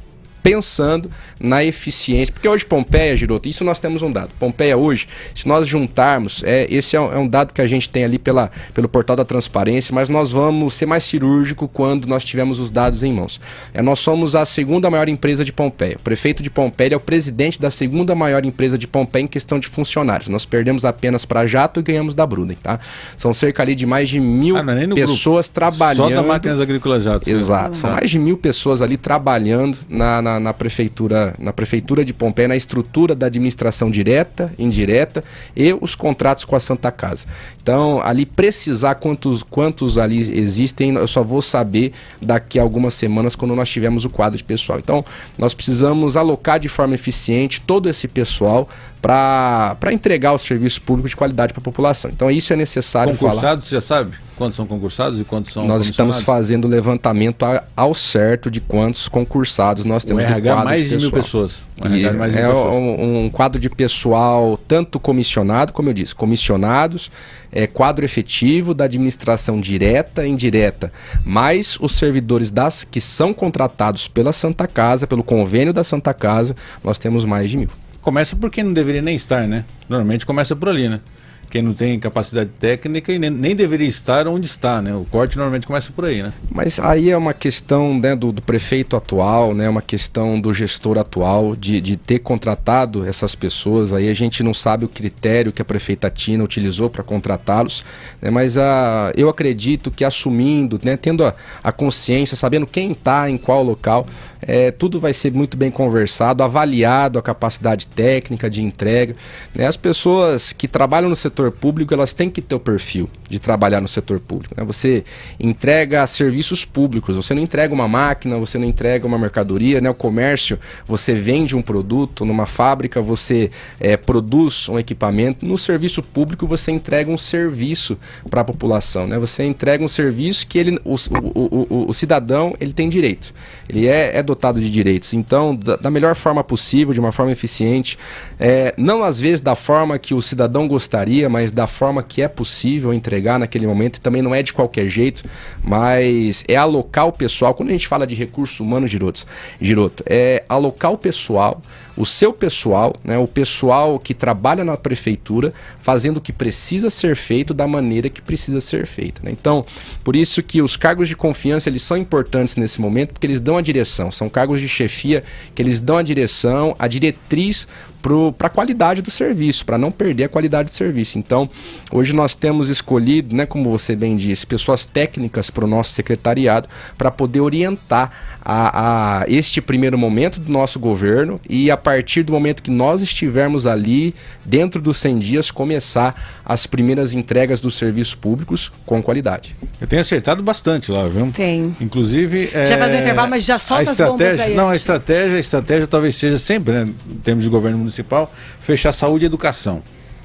pensando na eficiência, porque hoje Pompeia, Giroto, isso nós temos um dado. Pompeia hoje, se nós juntarmos, esse é um dado que a gente tem ali pelo portal da transparência, mas nós vamos ser mais cirúrgico quando nós tivermos os dados em mãos. Nós somos a segunda maior empresa de Pompeia. O prefeito de Pompeia é o presidente da segunda maior empresa de Pompeia em questão de funcionários. Nós perdemos apenas para a Jato e ganhamos da Bruden, tá? São cerca ali de mais de 1.000 pessoas trabalhando. Só da Máquinas Agrícolas Jato. Exato. São mais de 1.000 pessoas ali trabalhando na prefeitura de Pompeia, na estrutura da administração direta, indireta e os contratos com a Santa Casa. Então, ali precisar quantos ali existem, eu só vou saber daqui a algumas semanas quando nós tivermos o quadro de pessoal. Então, nós precisamos alocar de forma eficiente todo esse pessoal para entregar o serviço público de qualidade para a população. Então, isso é necessário falar. Concursados, você já sabe quantos são concursados e quantos são Nós estamos fazendo o levantamento ao certo de quantos concursados nós temos. O RH mais de 1.000 pessoas. Um quadro de pessoal tanto comissionado, como eu disse, comissionados, quadro efetivo da administração direta e indireta, mais os servidores que são contratados pela Santa Casa, pelo convênio da Santa Casa, nós temos mais de 1.000. Começa por quem não deveria nem estar, né? Normalmente começa por ali, né? Quem não tem capacidade técnica e nem deveria estar onde está, né? O corte normalmente começa por aí, né? Mas aí é uma questão, né, do prefeito atual, né? Uma questão do gestor atual de ter contratado essas pessoas. Aí a gente não sabe o critério que a prefeita Tina utilizou para contratá-los, né? Mas eu acredito que assumindo, né, tendo a consciência, sabendo quem está em qual local, tudo vai ser muito bem conversado, avaliado a capacidade técnica de entrega, né? As pessoas que trabalham no setor público, elas têm que ter o perfil de trabalhar no setor público, né? Você entrega serviços públicos, você não entrega uma máquina, você não entrega uma mercadoria, né? O comércio, você vende um produto, numa fábrica você produz um equipamento, no serviço público você entrega um serviço para a população, né? Você entrega um serviço que o cidadão ele tem direito, ele é dotado de direitos. Então, da melhor forma possível, de uma forma eficiente, não às vezes da forma que o cidadão gostaria, mas da forma que é possível entregar naquele momento, e também não é de qualquer jeito, mas é alocar o pessoal. Quando a gente fala de recursos humanos, Giroto, é alocar o pessoal, o seu pessoal, né, o pessoal que trabalha na prefeitura, fazendo o que precisa ser feito da maneira que precisa ser feita, né? Então, por isso que os cargos de confiança, eles são importantes nesse momento, porque eles dão a direção, são cargos de chefia que eles dão a direção, a diretriz para a qualidade do serviço, para não perder a qualidade do serviço. Então, hoje nós temos escolhido, né, como você bem disse, pessoas técnicas para o nosso secretariado, para poder orientar a este primeiro momento do nosso governo, e a partir do momento que nós estivermos ali, dentro dos 100 dias, começar as primeiras entregas dos serviços públicos com qualidade. Eu tenho acertado bastante lá, viu? Tem. Inclusive... Já faz um intervalo, mas já solta as bombas aí. Não, a estratégia talvez seja sempre, né, em termos de governo municipal, fechar saúde e educação.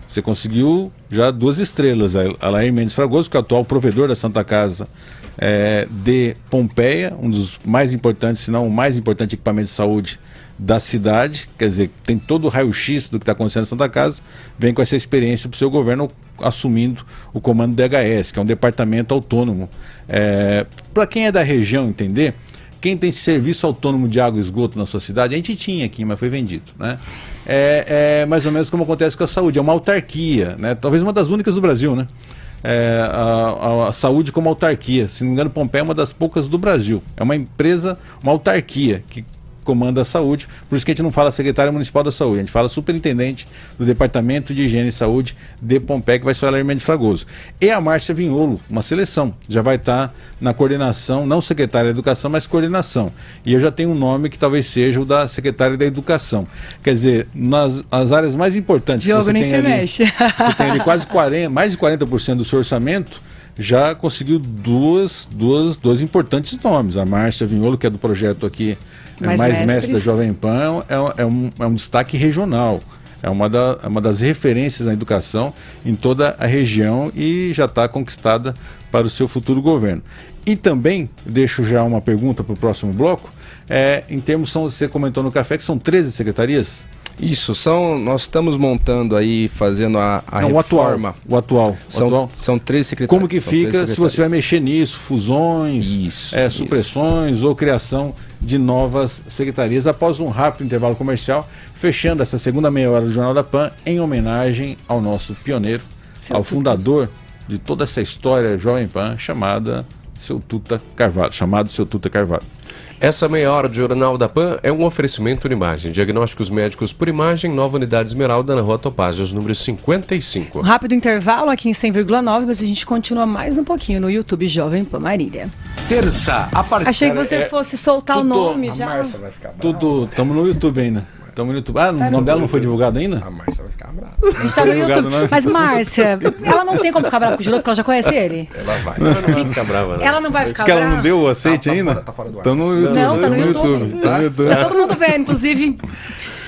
Você conseguiu já 2 estrelas. A Lair Mendes Fragoso, que é o atual provedor da Santa Casa de Pompeia, um dos mais importantes, se não o mais importante equipamento de saúde da cidade, quer dizer, tem todo o raio-x do que está acontecendo na Santa Casa, vem com essa experiência para o seu governo, assumindo o comando do DHS, que é um departamento autônomo. Para quem é da região entender, quem tem serviço autônomo de água e esgoto na sua cidade, a gente tinha aqui, mas foi vendido, né? É mais ou menos como acontece com a saúde, é uma autarquia, né? Talvez uma das únicas do Brasil, né? A saúde como autarquia, se não me engano, Pompeia é uma das poucas do Brasil, é uma empresa, uma autarquia que comanda a saúde, por isso que a gente não fala secretária municipal da saúde, a gente fala superintendente do Departamento de Higiene e Saúde de Pompeia, que vai ser a Lair Mendes Fragoso. E a Márcia Vinholo, uma seleção, já vai estar na coordenação, não secretária da Educação, mas coordenação. E eu já tenho um nome que talvez seja o da secretária da Educação. Quer dizer, nas áreas mais importantes... Diogo, você nem tem se ali, mexe. Você tem ali mais de 40% do seu orçamento, já conseguiu dois importantes nomes. A Márcia Vinholo, que é do projeto aqui, Mais Mestres da Jovem Pan, é um destaque regional. É uma das referências na educação em toda a região e já está conquistada para o seu futuro governo. E também, deixo já uma pergunta para o próximo bloco, em termos, você comentou no café que são 13 secretarias? Isso, nós estamos montando aí, fazendo a reforma. O atual. São 13 secretarias. Como que fica se você vai mexer nisso? Fusões, supressões ou criação de novas secretarias, após um rápido intervalo comercial, fechando essa segunda meia hora do Jornal da Pan, em homenagem ao nosso pioneiro, ao fundador de toda essa história Jovem Pan, chamado Seu Tuta Carvalho. Essa meia hora de Jornal da Pan é um oferecimento de imagem. Diagnósticos médicos por imagem, nova unidade Esmeralda, na Rua Topázios, número 55. Um rápido intervalo aqui em 100,9, mas a gente continua mais um pouquinho no YouTube Jovem Pan Marília. Terça, a partir... Achei que você fosse soltar o nome já. A Márcia vai ficar brava. Estamos no YouTube ainda. Estamos no YouTube. O nome dela não foi divulgado ainda? A Márcia vai ficar brava. A gente tá no YouTube. Mas Márcia, ela não tem como ficar brava com o Giroto, porque ela já conhece ele. Ela vai. Ela não vai ficar brava, Ela não vai ficar Porque brava. ela não deu o aceite ainda? Tá fora do ar. Tá no YouTube. Não, tá no YouTube. Tá no YouTube. Tá todo mundo vendo, inclusive.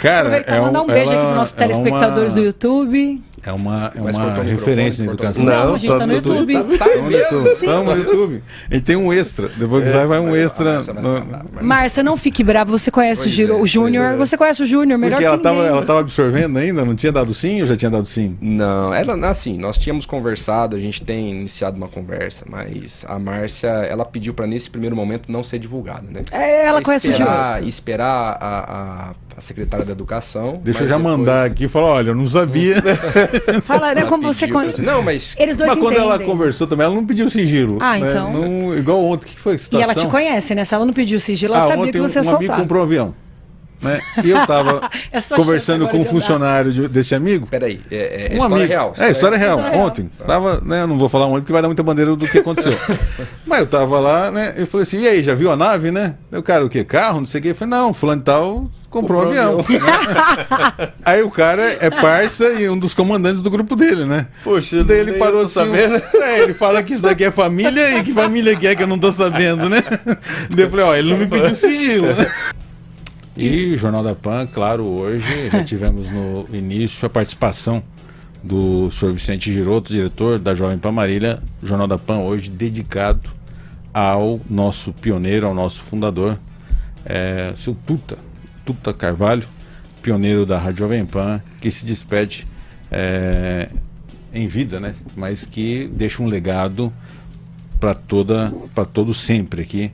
Cara, Mandar um beijo aqui para os nossos telespectadores do YouTube. É uma cortou o referência na educação. Não, a gente tá no YouTube. Estamos no YouTube. E tem um extra. Depois que sai, vai um extra. Márcia, não fique brava. Você conhece o Júnior. Você conhece o Júnior melhor Porque que ninguém. ela estava absorvendo ainda? Não tinha dado sim ou já tinha dado sim? Não, nós tínhamos conversado, a gente tem iniciado uma conversa, mas a Márcia, ela pediu para nesse primeiro momento não ser divulgada, né? Ela conhece o Júnior. Esperar a secretária da Educação. Deixa eu já mandar aqui e falar, olha, eu não sabia. Fala, né, como você conhece. Não, mas... Eles dois Mas quando entendem. ela conversou também, ela não pediu sigilo. Ah, né? então. Não, igual ontem, o que foi a situação? E ela te conhece, né? Se ela não pediu sigilo, ela sabia que você ia um amigo soltar. comprou um avião. Né? E eu estava É sua conversando chance com um agora de funcionário desse amigo. Peraí, Um história amigo. real. História real. História real. Ontem. Tava, né, não vou falar ontem porque vai dar muita bandeira do que aconteceu. Mas eu tava lá, né? Eu falei assim, e aí, já viu a nave, né? Eu, cara, o quê? Carro? Não sei o quê. Eu falei, não, fulano e tal comprou um avião. Né? Aí o cara é parça e um dos comandantes do grupo dele, né? Poxa, daí ele parou assim. sabendo. Ele fala que isso daqui é família e que família que é que eu não tô sabendo, né? Daí eu falei, ó, ele não me pediu sigilo, né? E o Jornal da Pan, claro, hoje já tivemos no início a participação do senhor Vicente Giroto, diretor da Jovem Pan Marília. O Jornal da Pan hoje dedicado ao nosso pioneiro, ao nosso fundador, seu Tuta Carvalho, pioneiro da Rádio Jovem Pan, que se despede em vida, né? Mas que deixa um legado para todo sempre aqui,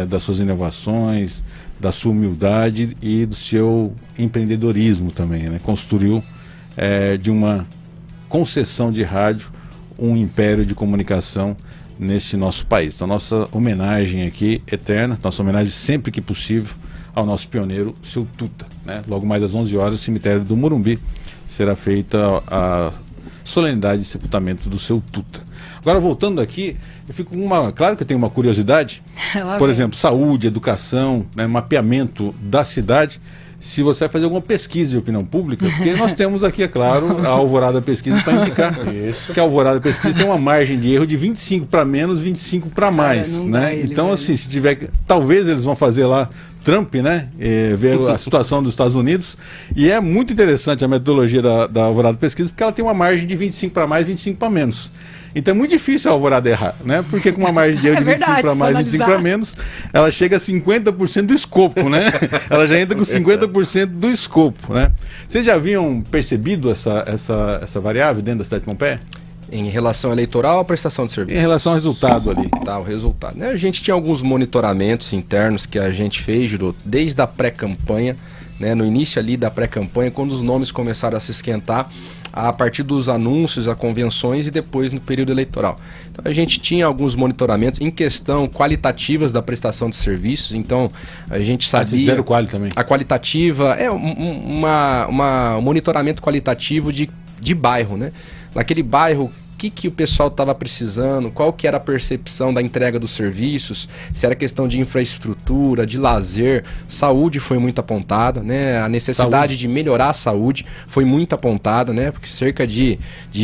das suas inovações, da sua humildade e do seu empreendedorismo também, né? Construiu de uma concessão de rádio um império de comunicação nesse nosso país. Então, nossa homenagem aqui eterna, nossa homenagem sempre que possível ao nosso pioneiro, seu Tuta, né? Logo mais às 11 horas, no cemitério do Morumbi, será feita a solenidade de sepultamento do seu Tuta. Agora, voltando aqui, eu fico com claro que eu tenho uma curiosidade, por exemplo, saúde, educação, né, mapeamento da cidade. Se você vai fazer alguma pesquisa de opinião pública, porque nós temos aqui, é claro, a Alvorada Pesquisa para indicar. Isso. Que a Alvorada Pesquisa tem uma margem de erro de 25 para menos, 25 para mais, né? Então, assim, se tiver, talvez eles vão fazer lá Trump, né? Ver a situação dos Estados Unidos. E é muito interessante a metodologia da Alvorada Pesquisa, porque ela tem uma margem de 25 para mais, 25 para menos. Então é muito difícil a Alvorada errar, né? Porque com uma margem de erro de 25 para mais, 25 para menos, ela chega a 50% do escopo, né? Ela já entra com 50% do escopo, né? Vocês já haviam percebido essa variável dentro da cidade de Pompeia? Em relação eleitoral ou prestação de serviço? Em relação ao resultado ali. Tá, o resultado. Né? A gente tinha alguns monitoramentos internos que a gente fez, Juro, desde a pré-campanha, né? No início ali da pré-campanha, quando os nomes começaram a se esquentar, a partir dos anúncios, a convenções e depois no período eleitoral. Então a gente tinha alguns monitoramentos em questão qualitativas da prestação de serviços, então a gente sabia... Zero quali também. A qualitativa é um monitoramento qualitativo de bairro, né? Naquele bairro, o que o pessoal estava precisando, qual que era a percepção da entrega dos serviços, se era questão de infraestrutura, de lazer, saúde foi muito apontada, né? A necessidade de melhorar a saúde foi muito apontada, né? Porque cerca de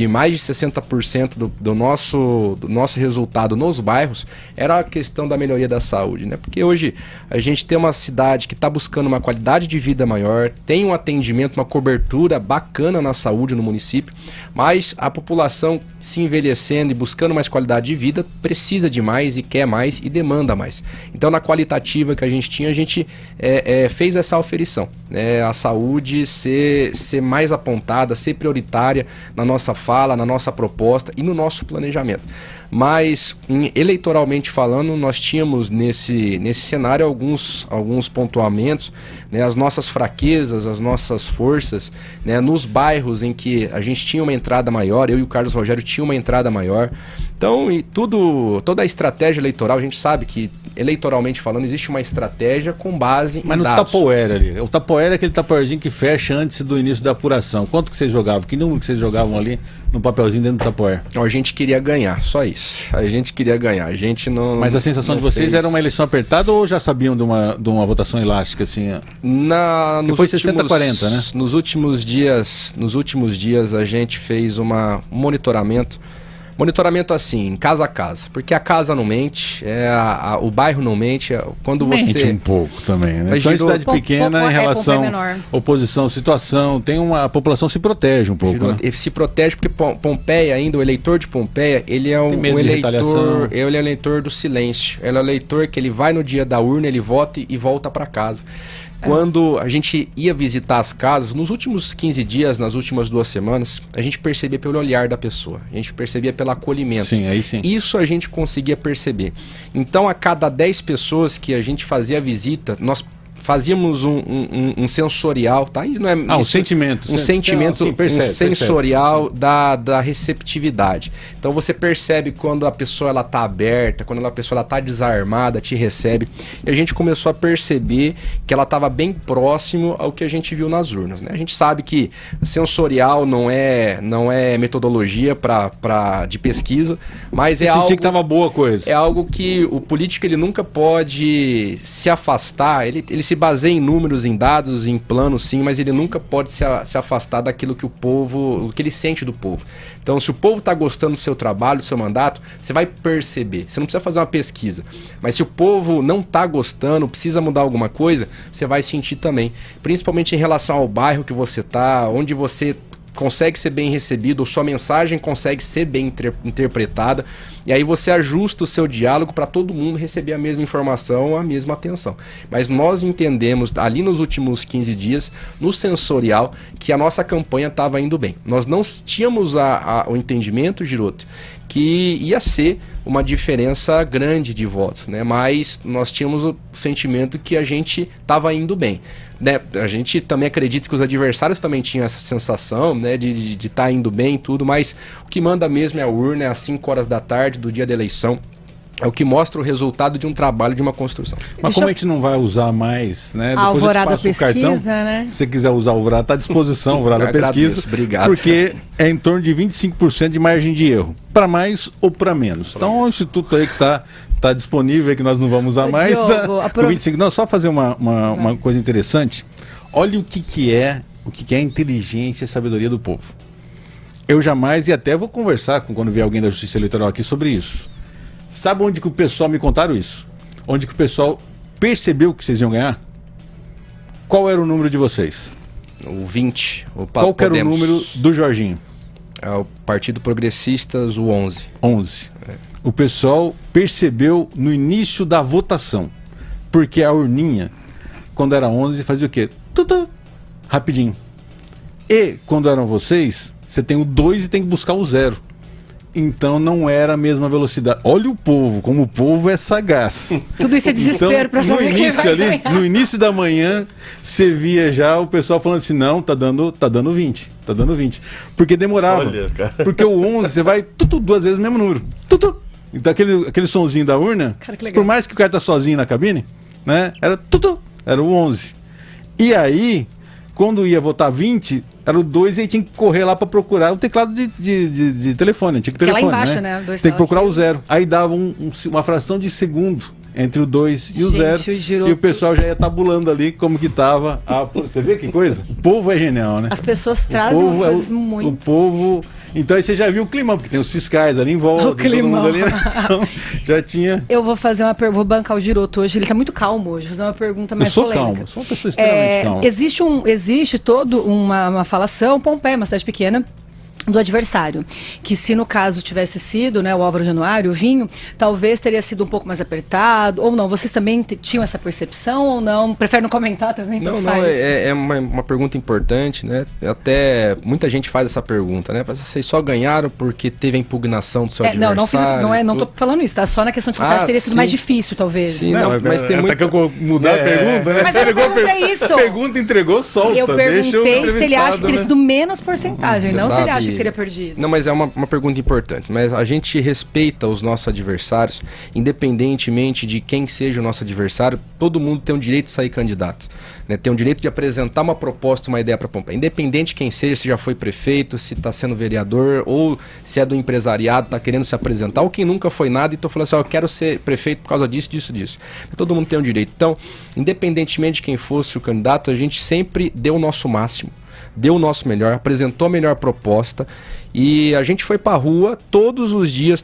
mais de 60% do nosso resultado nos bairros era a questão da melhoria da saúde, né? Porque hoje a gente tem uma cidade que está buscando uma qualidade de vida maior, tem um atendimento, uma cobertura bacana na saúde no município, mas a população se envelhecendo e buscando mais qualidade de vida, precisa de mais e quer mais e demanda mais. Então, na qualitativa que a gente tinha, a gente fez essa oferição, né? A saúde ser mais apontada, ser prioritária na nossa fala, na nossa proposta e no nosso planejamento. Mas, eleitoralmente falando, nós tínhamos nesse cenário alguns pontuamentos, né, as nossas fraquezas, as nossas forças, né, nos bairros em que a gente tinha uma entrada maior, eu e o Carlos Rogério tinha uma entrada maior. Então, toda a estratégia eleitoral, a gente sabe que, eleitoralmente falando, existe uma estratégia com base em dados. Mas no Tapoer ali, o Tapoer é aquele tapoerzinho que fecha antes do início da apuração. Quanto que vocês jogavam? Que número que vocês jogavam ali no papelzinho dentro do Tapoer? A gente queria ganhar, só isso. A gente queria ganhar, a gente não... Mas a sensação de vocês era uma eleição apertada ou já sabiam de uma votação elástica, assim? Foi 60-40, né? Nos últimos dias a gente fez um monitoramento assim, casa a casa, porque a casa não mente, o bairro não mente, quando mente você... um pouco também, né? Mas então, em cidade pequena, em relação menor. oposição, situação, a população se protege um pouco, né? Se protege porque Pompeia ainda, o eleitor de Pompeia, ele é um eleitor do silêncio, ele é o eleitor que ele vai no dia da urna, ele vota e volta para casa. Quando a gente ia visitar as casas, nos últimos 15 dias, nas últimas 2 semanas, a gente percebia pelo olhar da pessoa, a gente percebia pelo acolhimento. Sim, aí sim. Isso a gente conseguia perceber. Então, a cada 10 pessoas que a gente fazia a visita, nós fazíamos um sensorial, tá? E não é um sentimento. Um sentimento sensorial da receptividade. Então você percebe quando a pessoa ela tá aberta, quando a pessoa ela tá desarmada, te recebe. E a gente começou a perceber que ela estava bem próximo ao que a gente viu nas urnas, né? A gente sabe que sensorial não é metodologia de pesquisa, mas você sentia que estava boa coisa. É algo que o político ele nunca pode se afastar, ele se baseia em números, em dados, em planos, sim, mas ele nunca pode se afastar daquilo que o que ele sente do povo. Então, se o povo está gostando do seu trabalho, do seu mandato, você vai perceber. Você não precisa fazer uma pesquisa, mas se o povo não está gostando, precisa mudar alguma coisa, você vai sentir também. Principalmente em relação ao bairro que você está, onde você consegue ser bem recebido, ou sua mensagem consegue ser bem interpretada. E aí você ajusta o seu diálogo para todo mundo receber a mesma informação, a mesma atenção. Mas nós entendemos, ali nos últimos 15 dias, no sensorial, que a nossa campanha estava indo bem. Nós não tínhamos o entendimento, Giroto, que ia ser uma diferença grande de votos, né? Mas nós tínhamos o sentimento que a gente estava indo bem, né? A gente também acredita que os adversários também tinham essa sensação, né, de estar indo bem e tudo, mas o que manda mesmo é a urna, é às 5 horas da tarde do dia da eleição. É o que mostra o resultado de um trabalho, de uma construção. Mas como a gente não vai usar mais, né? A Depois Alvorada eu te passo Pesquisa, o cartão, né? se você quiser usar o Alvorada, está à disposição, o Alvorada Pesquisa. Obrigado. Porque é em torno de 25% de margem de erro, para mais ou para menos. Então, o instituto aí que está disponível, que nós não vamos usar mais, Diogo, com 25%. Não, só fazer uma coisa interessante. Olha o que é a inteligência e a sabedoria do povo. Eu jamais, e até vou conversar quando vier alguém da Justiça Eleitoral aqui sobre isso. Sabe onde que o pessoal me contaram isso? Onde que o pessoal percebeu que vocês iam ganhar? Qual era o número de vocês? O 20. Qual que era o número do Jorginho? É o Partido Progressistas, o 11. 11. O pessoal percebeu no início da votação. Porque a urninha, quando era 11, fazia o quê? Tutu, rapidinho. E quando eram vocês, você tem o 2 e tem que buscar o 0. Então não era a mesma velocidade. Olha o povo, como o povo é sagaz. Tudo isso é desespero para saber quem vai ganhar. No início da manhã, você via já o pessoal falando assim, não, tá dando 20. Tá dando 20. Porque demorava. Olha, cara. Porque o 11, você vai duas vezes o mesmo número. Então aquele sonzinho da urna, cara, que legal. por mais que o cara tá sozinho na cabine, né? Era o 11. E aí, quando ia votar 20, era o 2 e aí tinha que correr lá para procurar o teclado de telefone. Tinha que telefone, lá embaixo, né? Dois tem que procurar o 0. Aí dava uma fração de segundo entre o 2 e o 0. E o pessoal já ia tabulando ali como que tava. Você vê que coisa? O povo é genial, né? As pessoas trazem umas coisas muito... O povo... Então aí você já viu o climão, porque tem os fiscais ali em volta, o climão. todo mundo ali, né? Então, já tinha... Eu vou fazer uma pergunta, vou bancar o Giroto hoje, ele tá muito calmo hoje, vou fazer uma pergunta mais polêmica. Calmo, sou uma pessoa extremamente calma. Existe toda uma falação, Pompeia, uma cidade pequena, do adversário, que se no caso tivesse sido, né, o Álvaro Januário, o Vinho, talvez teria sido um pouco mais apertado, ou não, vocês também tinham essa percepção, ou não, prefere não comentar também? Não, é uma pergunta importante, né, até muita gente faz essa pergunta, né, vocês só ganharam porque teve a impugnação do seu adversário? Não tô falando isso, tá, só na questão de que você acha que teria sido mais difícil, talvez. Sim, mas tem muito... Tá mudar a pergunta, né? Mas a pergunta é isso. A pergunta entregou, solta. Eu perguntei se ele acha que teria sido menos porcentagem, não se ele acha que teria perdido. Não, mas é uma pergunta importante. Mas a gente respeita os nossos adversários, independentemente de quem seja o nosso adversário, todo mundo tem o direito de sair candidato, né? Tem o direito de apresentar uma proposta, uma ideia para Pompeia. Independente de quem seja, se já foi prefeito, se está sendo vereador, ou se é do empresariado, está querendo se apresentar, ou quem nunca foi nada e estou falando assim, eu quero ser prefeito por causa disso. Todo mundo tem o direito. Então, independentemente de quem fosse o candidato, a gente sempre deu o nosso máximo, deu o nosso melhor, apresentou a melhor proposta e a gente foi para a rua todos os dias,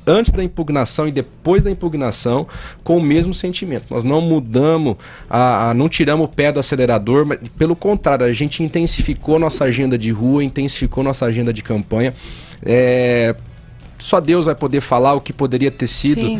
antes da impugnação e depois da impugnação, com o mesmo sentimento. Nós não mudamos, não tiramos o pé do acelerador, mas pelo contrário, a gente intensificou nossa agenda de rua, intensificou nossa agenda de campanha. Só Deus vai poder falar o que poderia ter sido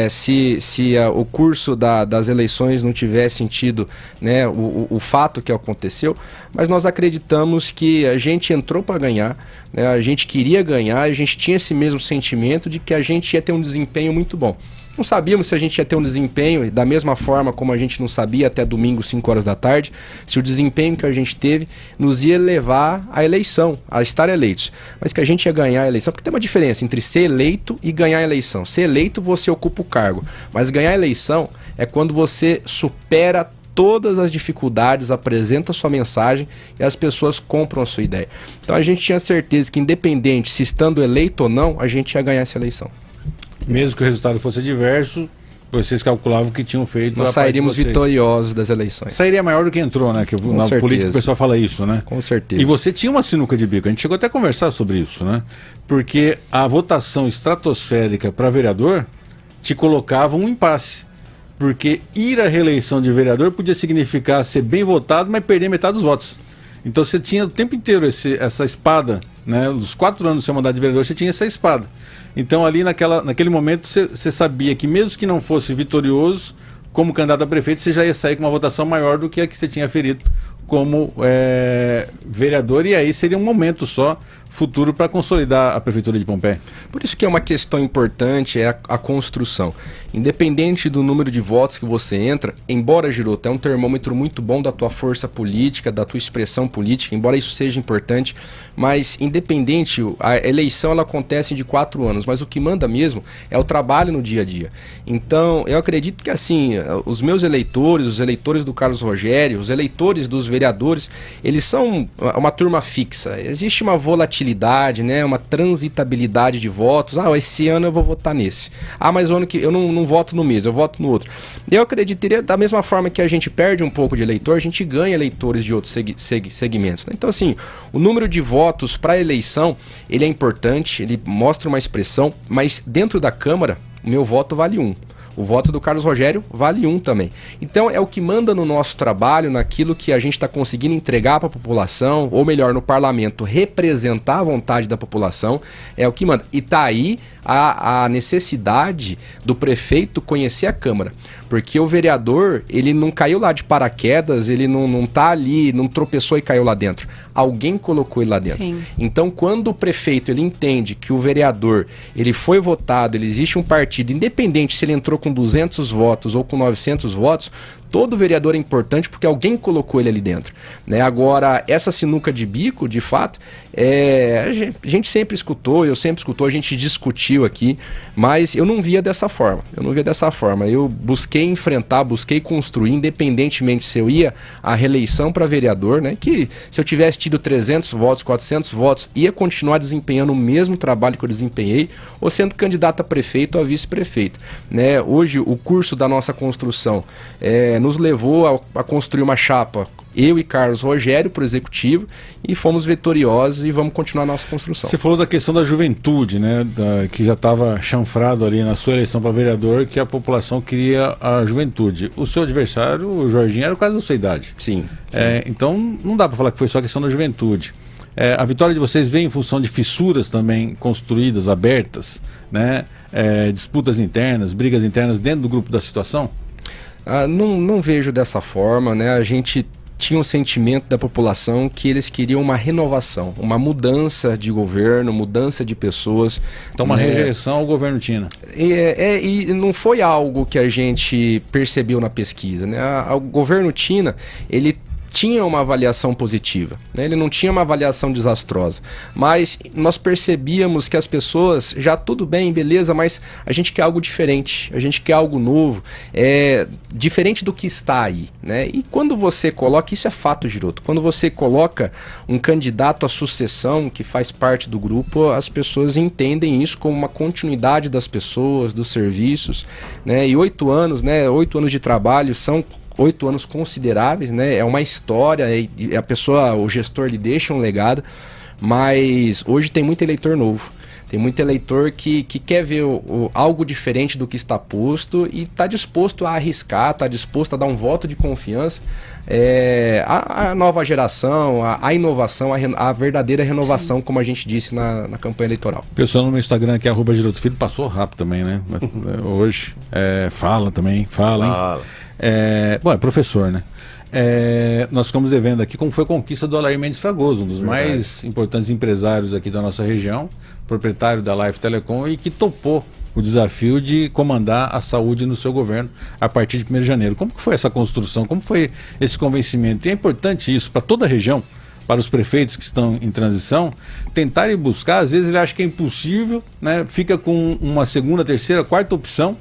se o curso das eleições não tivesse sentido, né, o fato que aconteceu, mas nós acreditamos que a gente entrou para ganhar, né, a gente queria ganhar, a gente tinha esse mesmo sentimento de que a gente ia ter um desempenho muito bom. Não sabíamos se a gente ia ter um desempenho da mesma forma como a gente não sabia até domingo, 5 horas da tarde, se o desempenho que a gente teve nos ia levar à eleição, a estar eleitos. Mas que a gente ia ganhar a eleição, porque tem uma diferença entre ser eleito e ganhar a eleição. Ser eleito, você ocupa o cargo, mas ganhar a eleição é quando você supera todas as dificuldades, apresenta a sua mensagem e as pessoas compram a sua ideia. Então a gente tinha certeza que independente se estando eleito ou não, a gente ia ganhar essa eleição. Mesmo que o resultado fosse adverso, vocês calculavam que tinham feito... Nós sairíamos vitoriosos das eleições. Sairia maior do que entrou, né? Que na política o pessoal fala isso, né? Com certeza. E você tinha uma sinuca de bico. A gente chegou até a conversar sobre isso, né? Porque a votação estratosférica para vereador te colocava um impasse. Porque ir à reeleição de vereador podia significar ser bem votado, mas perder metade dos votos. Então você tinha o tempo inteiro essa espada né? Os 4 anos do seu mandato de vereador, você tinha essa espada. Então, ali naquele momento, você sabia que mesmo que não fosse vitorioso, como candidato a prefeito, você já ia sair com uma votação maior do que a que você tinha ferido como vereador, e aí seria um momento só futuro para consolidar a Prefeitura de Pompeia. Por isso que é uma questão importante, é a construção. Independente do número de votos que você entra, embora, Giroto, é um termômetro muito bom da tua força política, da tua expressão política, embora isso seja importante, mas independente, a eleição ela acontece de 4 anos, mas o que manda mesmo é o trabalho no dia a dia. Então, eu acredito que assim, os meus eleitores, os eleitores do Carlos Rogério, os eleitores dos vereadores, eles são uma turma fixa. Existe uma volatilidade, né, uma transitabilidade de votos. Esse ano eu vou votar nesse. Mas o ano que eu não voto no mesmo, eu voto no outro. Eu acreditaria, da mesma forma que a gente perde um pouco de eleitor, a gente ganha eleitores de outros segmentos, né? Então, assim, o número de votos para a eleição, ele é importante, ele mostra uma expressão, mas dentro da Câmara, o meu voto vale 1. O voto do Carlos Rogério vale 1 também. Então é o que manda no nosso trabalho, naquilo que a gente está conseguindo entregar para a população, ou melhor, no parlamento, representar a vontade da população, é o que manda. E está aí a necessidade do prefeito conhecer a Câmara. Porque o vereador, ele não caiu lá de paraquedas, ele não tá ali, não tropeçou e caiu lá dentro. Alguém colocou ele lá dentro. Sim. Então, quando o prefeito ele entende que o vereador ele foi votado, ele existe um partido, independente se ele entrou com 200 votos ou com 900 votos, todo vereador é importante porque alguém colocou ele ali dentro, né? Agora, essa sinuca de bico, de fato, a gente sempre escutou, eu sempre escutou, a gente discutiu aqui, mas eu não via dessa forma. Eu busquei enfrentar, busquei construir, independentemente se eu ia à reeleição para vereador, né? Que se eu tivesse tido 300 votos, 400 votos, ia continuar desempenhando o mesmo trabalho que eu desempenhei, ou sendo candidato a prefeito ou a vice-prefeito, né? Hoje, o curso da nossa construção nos levou a construir uma chapa, eu e Carlos Rogério, para o Executivo, e fomos vitoriosos e vamos continuar a nossa construção. Você falou da questão da juventude, né, que já estava chanfrado ali na sua eleição para vereador, que a população queria a juventude. O seu adversário, o Jorginho, era quase da sua idade. Sim. Então não dá para falar que foi só a questão da juventude. A vitória de vocês vem em função de fissuras também construídas, abertas, né, disputas internas, brigas internas dentro do grupo da situação? Não vejo dessa forma, né? A gente tinha um sentimento da população que eles queriam uma renovação, uma mudança de governo, mudança de pessoas. Então uma rejeição ao governo Tina. E não foi algo que a gente percebeu na pesquisa, né? O governo Tina, ele tinha uma avaliação positiva, né? Ele não tinha uma avaliação desastrosa, mas nós percebíamos que as pessoas, já tudo bem, beleza, mas a gente quer algo diferente, a gente quer algo novo, diferente do que está aí, né? E quando você coloca, isso é fato, Giroto, quando você coloca um candidato à sucessão que faz parte do grupo, as pessoas entendem isso como uma continuidade das pessoas, dos serviços, né? E 8 anos, né? 8 anos de trabalho são 8 anos consideráveis, né? É uma história, e a pessoa, o gestor, ele deixa um legado, mas hoje tem muito eleitor novo. Tem muito eleitor que quer ver algo diferente do que está posto e está disposto a arriscar, está disposto a dar um voto de confiança. A nova geração, a inovação, a verdadeira renovação, sim, como a gente disse na campanha eleitoral. O pessoal no meu Instagram aqui, @Giroto Filho, passou rápido também, né? Hoje, fala também, fala, hein? Bom, é professor, né? Nós ficamos devendo aqui como foi a conquista do Alair Mendes Fragoso, um dos mais importantes empresários aqui da nossa região, proprietário da Life Telecom, e que topou o desafio de comandar a saúde no seu governo a partir de 1º de janeiro. Como que foi essa construção? Como foi esse convencimento? E é importante isso para toda a região, para os prefeitos que estão em transição, tentarem buscar. Às vezes ele acha que é impossível, né? Fica com uma segunda, terceira, quarta opção.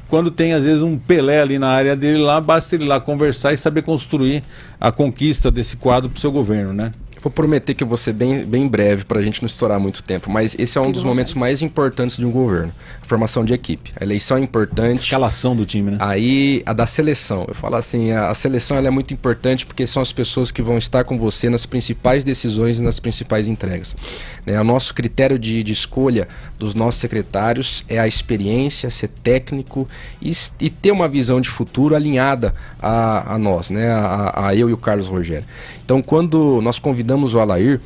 Quando tem, às vezes, um Pelé ali na área dele lá, basta ele lá conversar e saber construir a conquista desse quadro para o seu governo, né? Vou prometer que eu vou ser bem breve para a gente não estourar muito tempo, mas esse é um dos momentos mais importantes de um governo. A formação de equipe. A eleição é importante. Escalação do time, né? Aí, a da seleção. Eu falo assim, a seleção ela é muito importante porque são as pessoas que vão estar com você nas principais decisões e nas principais entregas. O nosso critério de escolha dos nossos secretários é a experiência, ser técnico e ter uma visão de futuro alinhada a nós, né? A eu e o Carlos Rogério. Então, quando nós convidamos contratamos o Alair,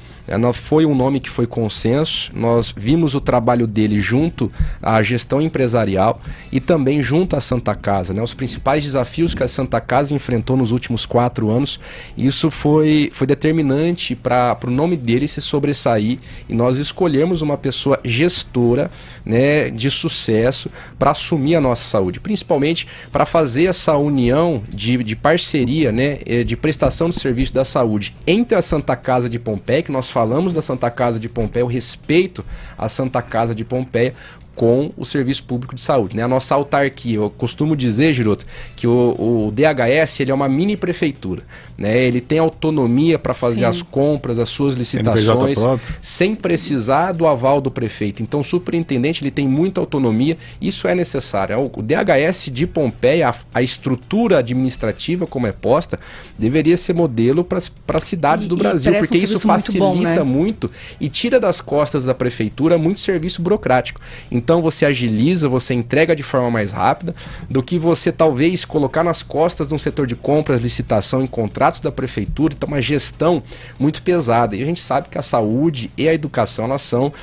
foi um nome que foi consenso, nós vimos o trabalho dele junto à gestão empresarial e também junto à Santa Casa, né? Os principais desafios que a Santa Casa enfrentou nos últimos 4 anos, isso foi determinante para o nome dele se sobressair e nós escolhemos uma pessoa gestora, né, de sucesso para assumir a nossa saúde, principalmente para fazer essa união de parceria, né, de prestação de serviço da saúde entre a Santa Casa de Pompeia, que nós falamos da Santa Casa de Pompeia, o respeito à Santa Casa de Pompeia, com o Serviço Público de Saúde, né? A nossa autarquia, eu costumo dizer, Giroto, que o DHS ele é uma mini prefeitura, né? Ele tem autonomia para fazer as compras, as suas licitações, sem precisar do aval do prefeito. Então o superintendente ele tem muita autonomia, isso é necessário. O DHS de Pompeia, a estrutura administrativa como é posta, deveria ser modelo para cidades do Brasil, porque isso facilita muito e tira das costas da prefeitura muito serviço burocrático. Então você agiliza, você entrega de forma mais rápida do que você talvez colocar nas costas de um setor de compras, licitação em contratos da prefeitura. Então uma gestão muito pesada. E a gente sabe que a saúde e a educação elas são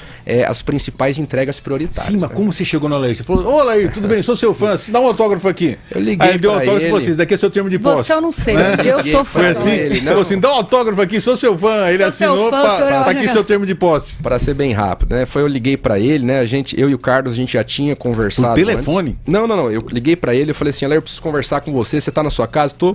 as principais entregas prioritárias. Sim, mas como você chegou no Alair? Você falou, ô Alair, tudo bem, sou seu fã, dá um autógrafo aqui. Eu liguei aí deu autógrafo para vocês, daqui é seu termo de posse. Você eu não sei, mas eu sou fã. Foi assim? Ele falou assim, dá um autógrafo aqui, sou seu fã. Ele assinou, tá aqui seu termo de posse. Para ser bem rápido, né? Eu liguei para ele, né? Eu e o Carlos, a gente já tinha conversado. Por telefone? Antes. Não. Eu liguei para ele, eu falei assim, Alair, eu preciso conversar com você. Você tá na sua casa? Tô.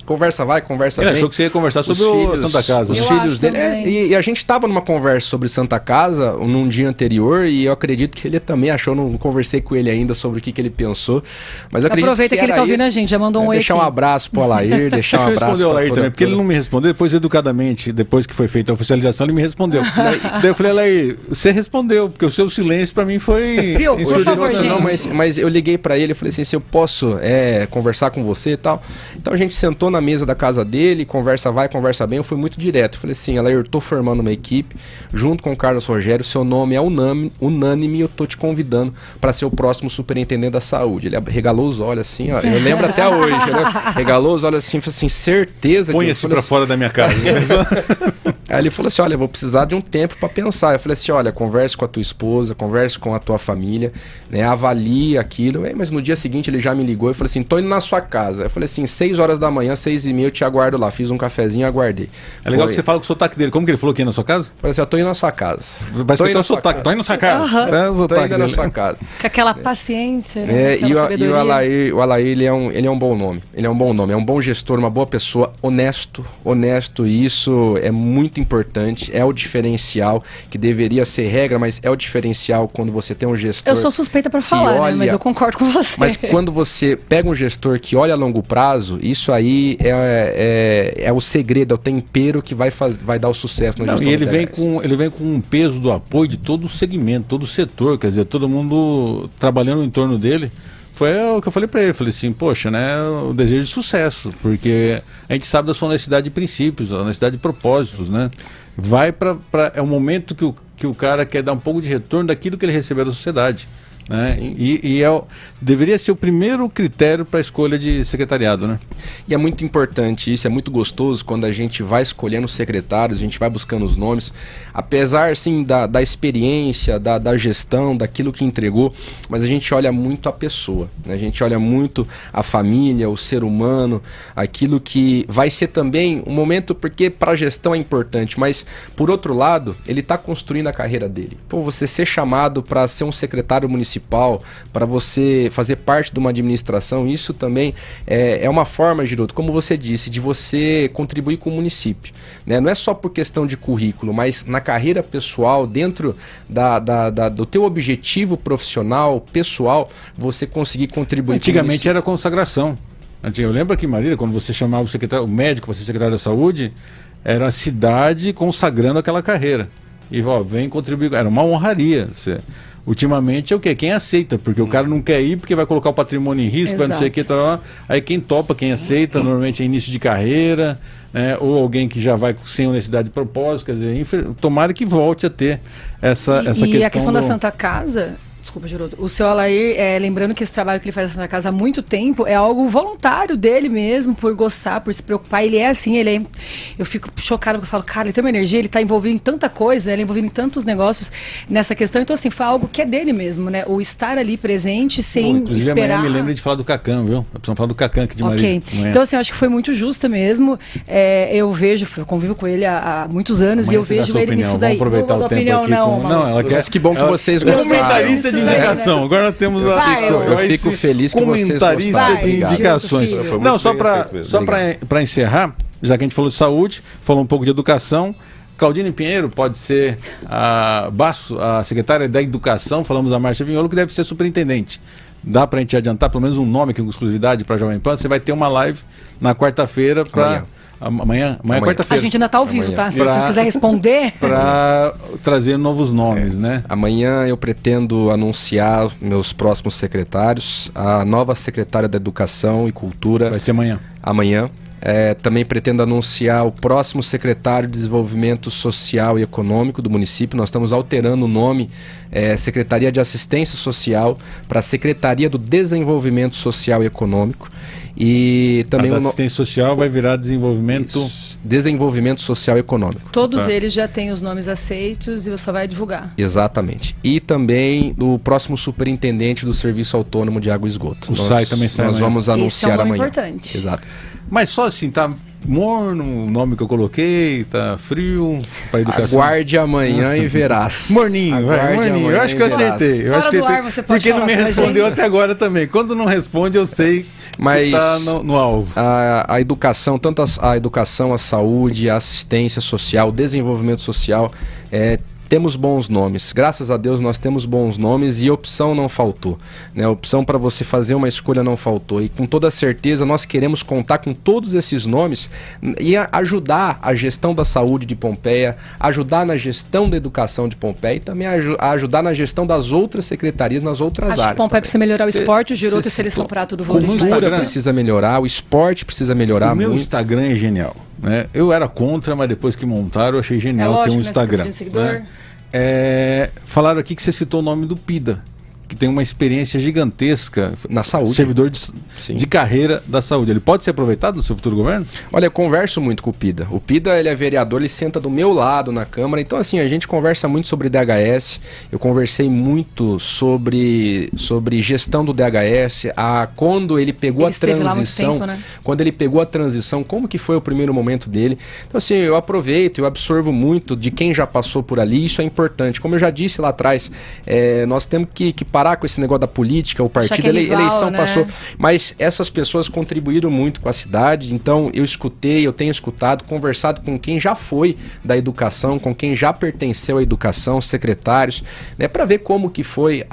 Conversa vai, conversa ele vem. Ele achou que você ia conversar sobre a Santa Casa. Os filhos dele. E a gente estava numa conversa sobre Santa Casa num dia anterior e eu acredito que ele também achou, não conversei com ele ainda sobre o que ele pensou. Mas eu acredito aproveita que ele tá ouvindo a gente, já mandou um oi. Deixar um abraço pro Alair, deixar um abraço pro Alair também, porque ele não me respondeu, depois educadamente, depois que foi feita a oficialização, ele me respondeu. Daí eu falei, Alair, você respondeu, porque o seu silêncio pra mim foi... Viu? Por favor, não, mas eu liguei pra ele e falei assim, se eu posso conversar com você e tal. Então a gente sentou na mesa da casa dele, conversa vai, conversa bem, eu fui muito direto. Falei assim, Alair, eu tô formando uma equipe, junto com o Carlos Rogério, seu nome é unânime e eu tô te convidando para ser o próximo superintendente da saúde. Ele regalou os olhos assim, ó, eu lembro até hoje, né? Regalou os olhos assim, falei assim, certeza que... Põe-se pra fora da minha casa. Aí ele falou assim, olha, eu vou precisar de um tempo para pensar. Eu falei assim, olha, converse com a tua esposa, converse com a tua família, né, avalie aquilo. Mas no dia seguinte ele já me ligou e falou assim, tô indo na sua casa. Eu falei assim, 6 horas da manhã, 6h30, eu te aguardo lá. Fiz um cafezinho e aguardei. É legal que você fala com o sotaque dele. Como que ele falou que ia na sua casa? Eu falei assim, eu tô indo na sua casa. Vai escutar o sotaque. Tô indo na sua casa. Tô indo na sua casa. Com aquela paciência, né? E o Alair, ele é um bom nome. Ele é um bom nome, é um bom gestor, uma boa pessoa, honesto, e isso é muito importante, é o diferencial, que deveria ser regra, mas é o diferencial quando você tem um gestor... Eu sou suspeita para falar, né? Mas eu concordo com você. Mas quando você pega um gestor que olha a longo prazo, isso aí é o segredo, é o tempero que vai dar o sucesso na gestão. E ele vem com um peso do apoio de todo o segmento, todo o setor, quer dizer, todo mundo trabalhando em torno dele. Foi o que eu falei para ele, falei assim, poxa, né, o desejo de sucesso, porque a gente sabe da sua honestidade de princípios, a honestidade de propósitos, né? É um momento que o cara quer dar um pouco de retorno daquilo que ele recebeu da sociedade, né? Deveria ser o primeiro critério para a escolha de secretariado, né? E é muito importante isso, é muito gostoso quando a gente vai escolhendo os secretários, a gente vai buscando os nomes, apesar sim da experiência, da gestão, daquilo que entregou, mas a gente olha muito a pessoa, né? A gente olha muito a família, o ser humano, aquilo que vai ser também um momento, porque para a gestão é importante, mas por outro lado, ele está construindo a carreira dele. Pô, você ser chamado para ser um secretário municipal, para você fazer parte de uma administração, isso também é uma forma, Giroto, como você disse, de você contribuir com o município, né? Não é só por questão de currículo, mas na carreira pessoal, dentro do teu objetivo profissional, pessoal, você conseguir contribuir. Antigamente era consagração. Eu lembro aqui em Marília, quando você chamava o médico para ser secretário da saúde, era a cidade consagrando aquela carreira. E vem contribuir, era uma honraria. Ultimamente é o quê? Quem aceita, porque o cara não quer ir porque vai colocar o patrimônio em risco, vai não sei o que, aí quem topa, quem aceita, normalmente é início de carreira, né? Ou alguém que já vai sem honestidade de propósito, quer dizer, tomara que volte a ter essa questão. E a questão da Santa Casa, Desculpa, Giroto. O seu Alair, lembrando que esse trabalho que ele faz na casa há muito tempo é algo voluntário dele mesmo, por gostar, por se preocupar. Ele é assim, eu fico chocada porque eu falo, cara, ele tem uma energia, ele está envolvido em tanta coisa, né? Ele é envolvido em tantos negócios nessa questão. Então, assim, foi algo que é dele mesmo, né? O estar ali presente sem inclusive, esperar. Amanhã me lembra de falar do Cacã, viu? Precisamos falar do Cacã aqui de Marília. Ok. Então, assim, eu acho que foi muito justa mesmo. Eu convivo com ele há muitos anos Amanhã e eu vejo ele nisso daí. Vamos aproveitar o tempo aqui. Não, ela quer... Mas que bom que vocês gostaram. Comentarista de indicação. Agora nós temos eu fico feliz que vocês gostaram. Comentarista de indicações. Não, só para encerrar, já que a gente falou de saúde, falou um pouco de educação, Claudine Pinheiro pode ser a secretária da Educação, falamos da Márcia Vinholo, que deve ser superintendente. Dá para a gente adiantar pelo menos um nome aqui com exclusividade para a Jovem Pan? Você vai ter uma live na quarta-feira para... Amanhã é quarta-feira. A gente ainda está ao vivo, tá? Se você quiser responder. Para trazer novos nomes, né? Amanhã eu pretendo anunciar meus próximos secretários. A nova secretária da Educação e Cultura. Vai ser amanhã. Amanhã. Também pretendo anunciar o próximo secretário de Desenvolvimento Social e Econômico do município. Nós estamos alterando o nome, Secretaria de Assistência Social, para Secretaria do Desenvolvimento Social e Econômico. E também a assistência social vai virar desenvolvimento social e econômico. Todos eles já têm os nomes aceitos e você só vai divulgar. Exatamente. E também o próximo superintendente do Serviço Autônomo de Água e Esgoto. Nós vamos anunciar amanhã. Isso é muito importante. Exato. Mas só assim, tá morno o nome que eu coloquei, tá frio para educação. Aguarde amanhã e verás. Morninho, morninho. Eu acho que eu acertei. Fora do ar você pode porque não me respondeu até agora também. Quando não responde, eu sei que tá no alvo. A educação, tanto a educação, a saúde, a assistência social, o desenvolvimento social, temos bons nomes. Graças a Deus nós temos bons nomes e opção não faltou, né? Opção para você fazer uma escolha não faltou. E com toda certeza nós queremos contar com todos esses nomes e ajudar a gestão da saúde de Pompeia, ajudar na gestão da educação de Pompeia e também ajudar na gestão das outras secretarias nas outras áreas. Acho que Pompeia precisa melhorar o esporte, o Giroto e Seleção Prato do vôlei. A cultura precisa melhorar, o esporte precisa melhorar muito. O meu Instagram é genial, né? Eu era contra, mas depois que montaram eu achei genial ter um Instagram. Né? Falaram aqui que você citou o nome do Pida, que tem uma experiência gigantesca na saúde, servidor de carreira da saúde. Ele pode ser aproveitado no seu futuro governo? Olha, eu converso muito com o Pida. O Pida, ele é vereador, ele senta do meu lado na Câmara. Então, assim, a gente conversa muito sobre DHS. Eu conversei muito sobre gestão do DHS. Quando ele pegou a transição, tempo, né? Quando ele pegou a transição, como que foi o primeiro momento dele? Então, assim, eu aproveito, eu absorvo muito de quem já passou por ali. Isso é importante. Como eu já disse lá atrás, nós temos que parar com esse negócio da política, o partido, eleição, né? Passou. Mas essas pessoas contribuíram muito com a cidade, então eu tenho escutado, conversado com quem já foi da educação, com quem já pertenceu à educação, secretários, né, para ver como que foi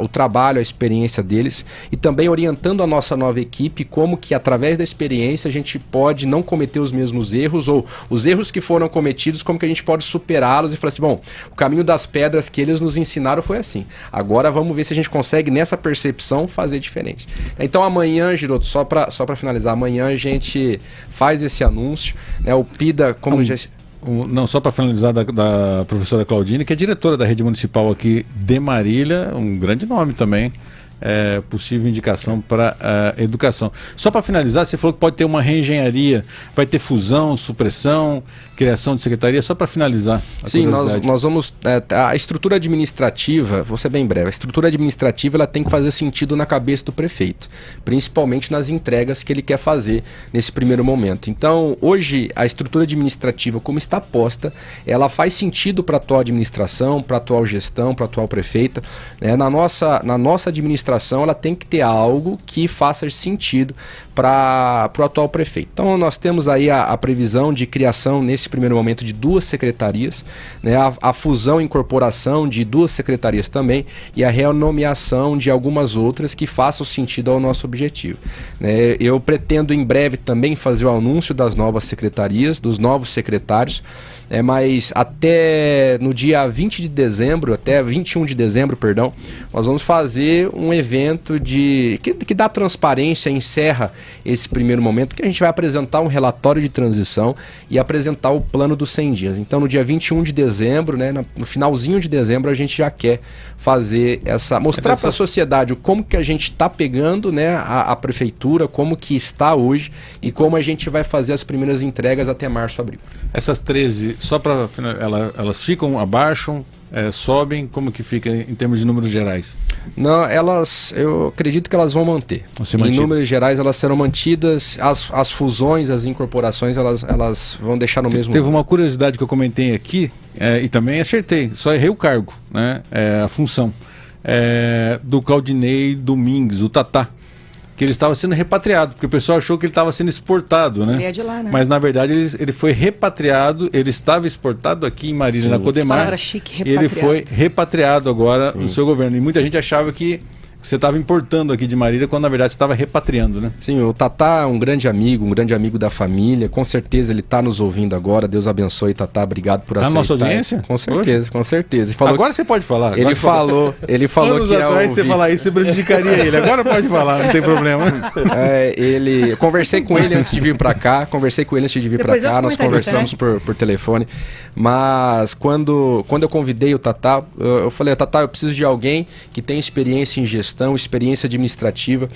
o trabalho, a experiência deles e também orientando a nossa nova equipe, como que através da experiência a gente pode não cometer os mesmos erros ou os erros que foram cometidos, como que a gente pode superá-los e falar assim, bom, o caminho das pedras que eles nos ensinaram foi assim, agora vamos ver se a gente consegue, nessa percepção, fazer diferente. Então amanhã, Giroto, só para finalizar, amanhã a gente faz esse anúncio, né? O Pida, como já... Não, só para finalizar da professora Claudine, que é diretora da rede municipal aqui de Marília, um grande nome também, possível indicação para educação. Só para finalizar, você falou que pode ter uma reengenharia, vai ter fusão, supressão, criação de secretaria, só para finalizar. Sim, nós vamos... a estrutura administrativa, vou ser bem breve, a estrutura administrativa ela tem que fazer sentido na cabeça do prefeito, principalmente nas entregas que ele quer fazer nesse primeiro momento. Então, hoje, a estrutura administrativa, como está posta, ela faz sentido para a atual administração, para a atual gestão, para a atual prefeita, né? Na nossa administração, ela tem que ter algo que faça sentido para o atual prefeito. Então, nós temos aí a previsão de criação, nesse primeiro momento, de 2 secretarias, né? A fusão e incorporação de 2 secretarias também e a renomeação de algumas outras que façam sentido ao nosso objetivo, né? Eu pretendo em breve também fazer o anúncio das novas secretarias, dos novos secretários, mas até no dia 20 de dezembro, até 21 de dezembro, perdão, nós vamos fazer um evento que dá transparência, encerra esse primeiro momento, que a gente vai apresentar um relatório de transição e apresentar o plano dos 100 dias. Então, no dia 21 de dezembro, né, no finalzinho de dezembro, a gente já quer fazer mostrar para a sociedade como que a gente está pegando, né, a prefeitura, como que está hoje e como a gente vai fazer as primeiras entregas até março, abril. Essas 13, só para elas ficam abaixo, sobem, como que fica em termos de números gerais? Não, eu acredito que elas vão manter. Em números gerais, elas serão mantidas. As fusões, as incorporações, elas vão deixar no mesmo. Teve uma curiosidade que eu comentei aqui, e também acertei, só errei o cargo, né? A função do Claudinei Domingues, o Tatá, que ele estava sendo repatriado, porque o pessoal achou que ele estava sendo exportado, né? Ele é de lá, né? Mas na verdade ele foi repatriado, ele estava exportado aqui em Marília, na Codemar. Palavra chique, e ele foi repatriado agora no seu governo. E muita gente achava que você estava importando aqui de Marília, quando na verdade você estava repatriando, né? Sim, o Tatá é um grande amigo da família. Com certeza ele está nos ouvindo agora. Deus abençoe, Tatá. Obrigado por aceitar. Tá na nossa audiência? Com certeza, hoje? Com certeza. Agora você pode falar. Ele falou anos que atrás você falar isso, você prejudicaria ele. Agora pode falar, não tem problema. Eu conversei com ele antes de vir para cá. Nós conversamos por telefone. Mas quando eu convidei o Tatá, eu falei, Tatá, eu preciso de alguém que tenha experiência em gestão, experiência administrativa,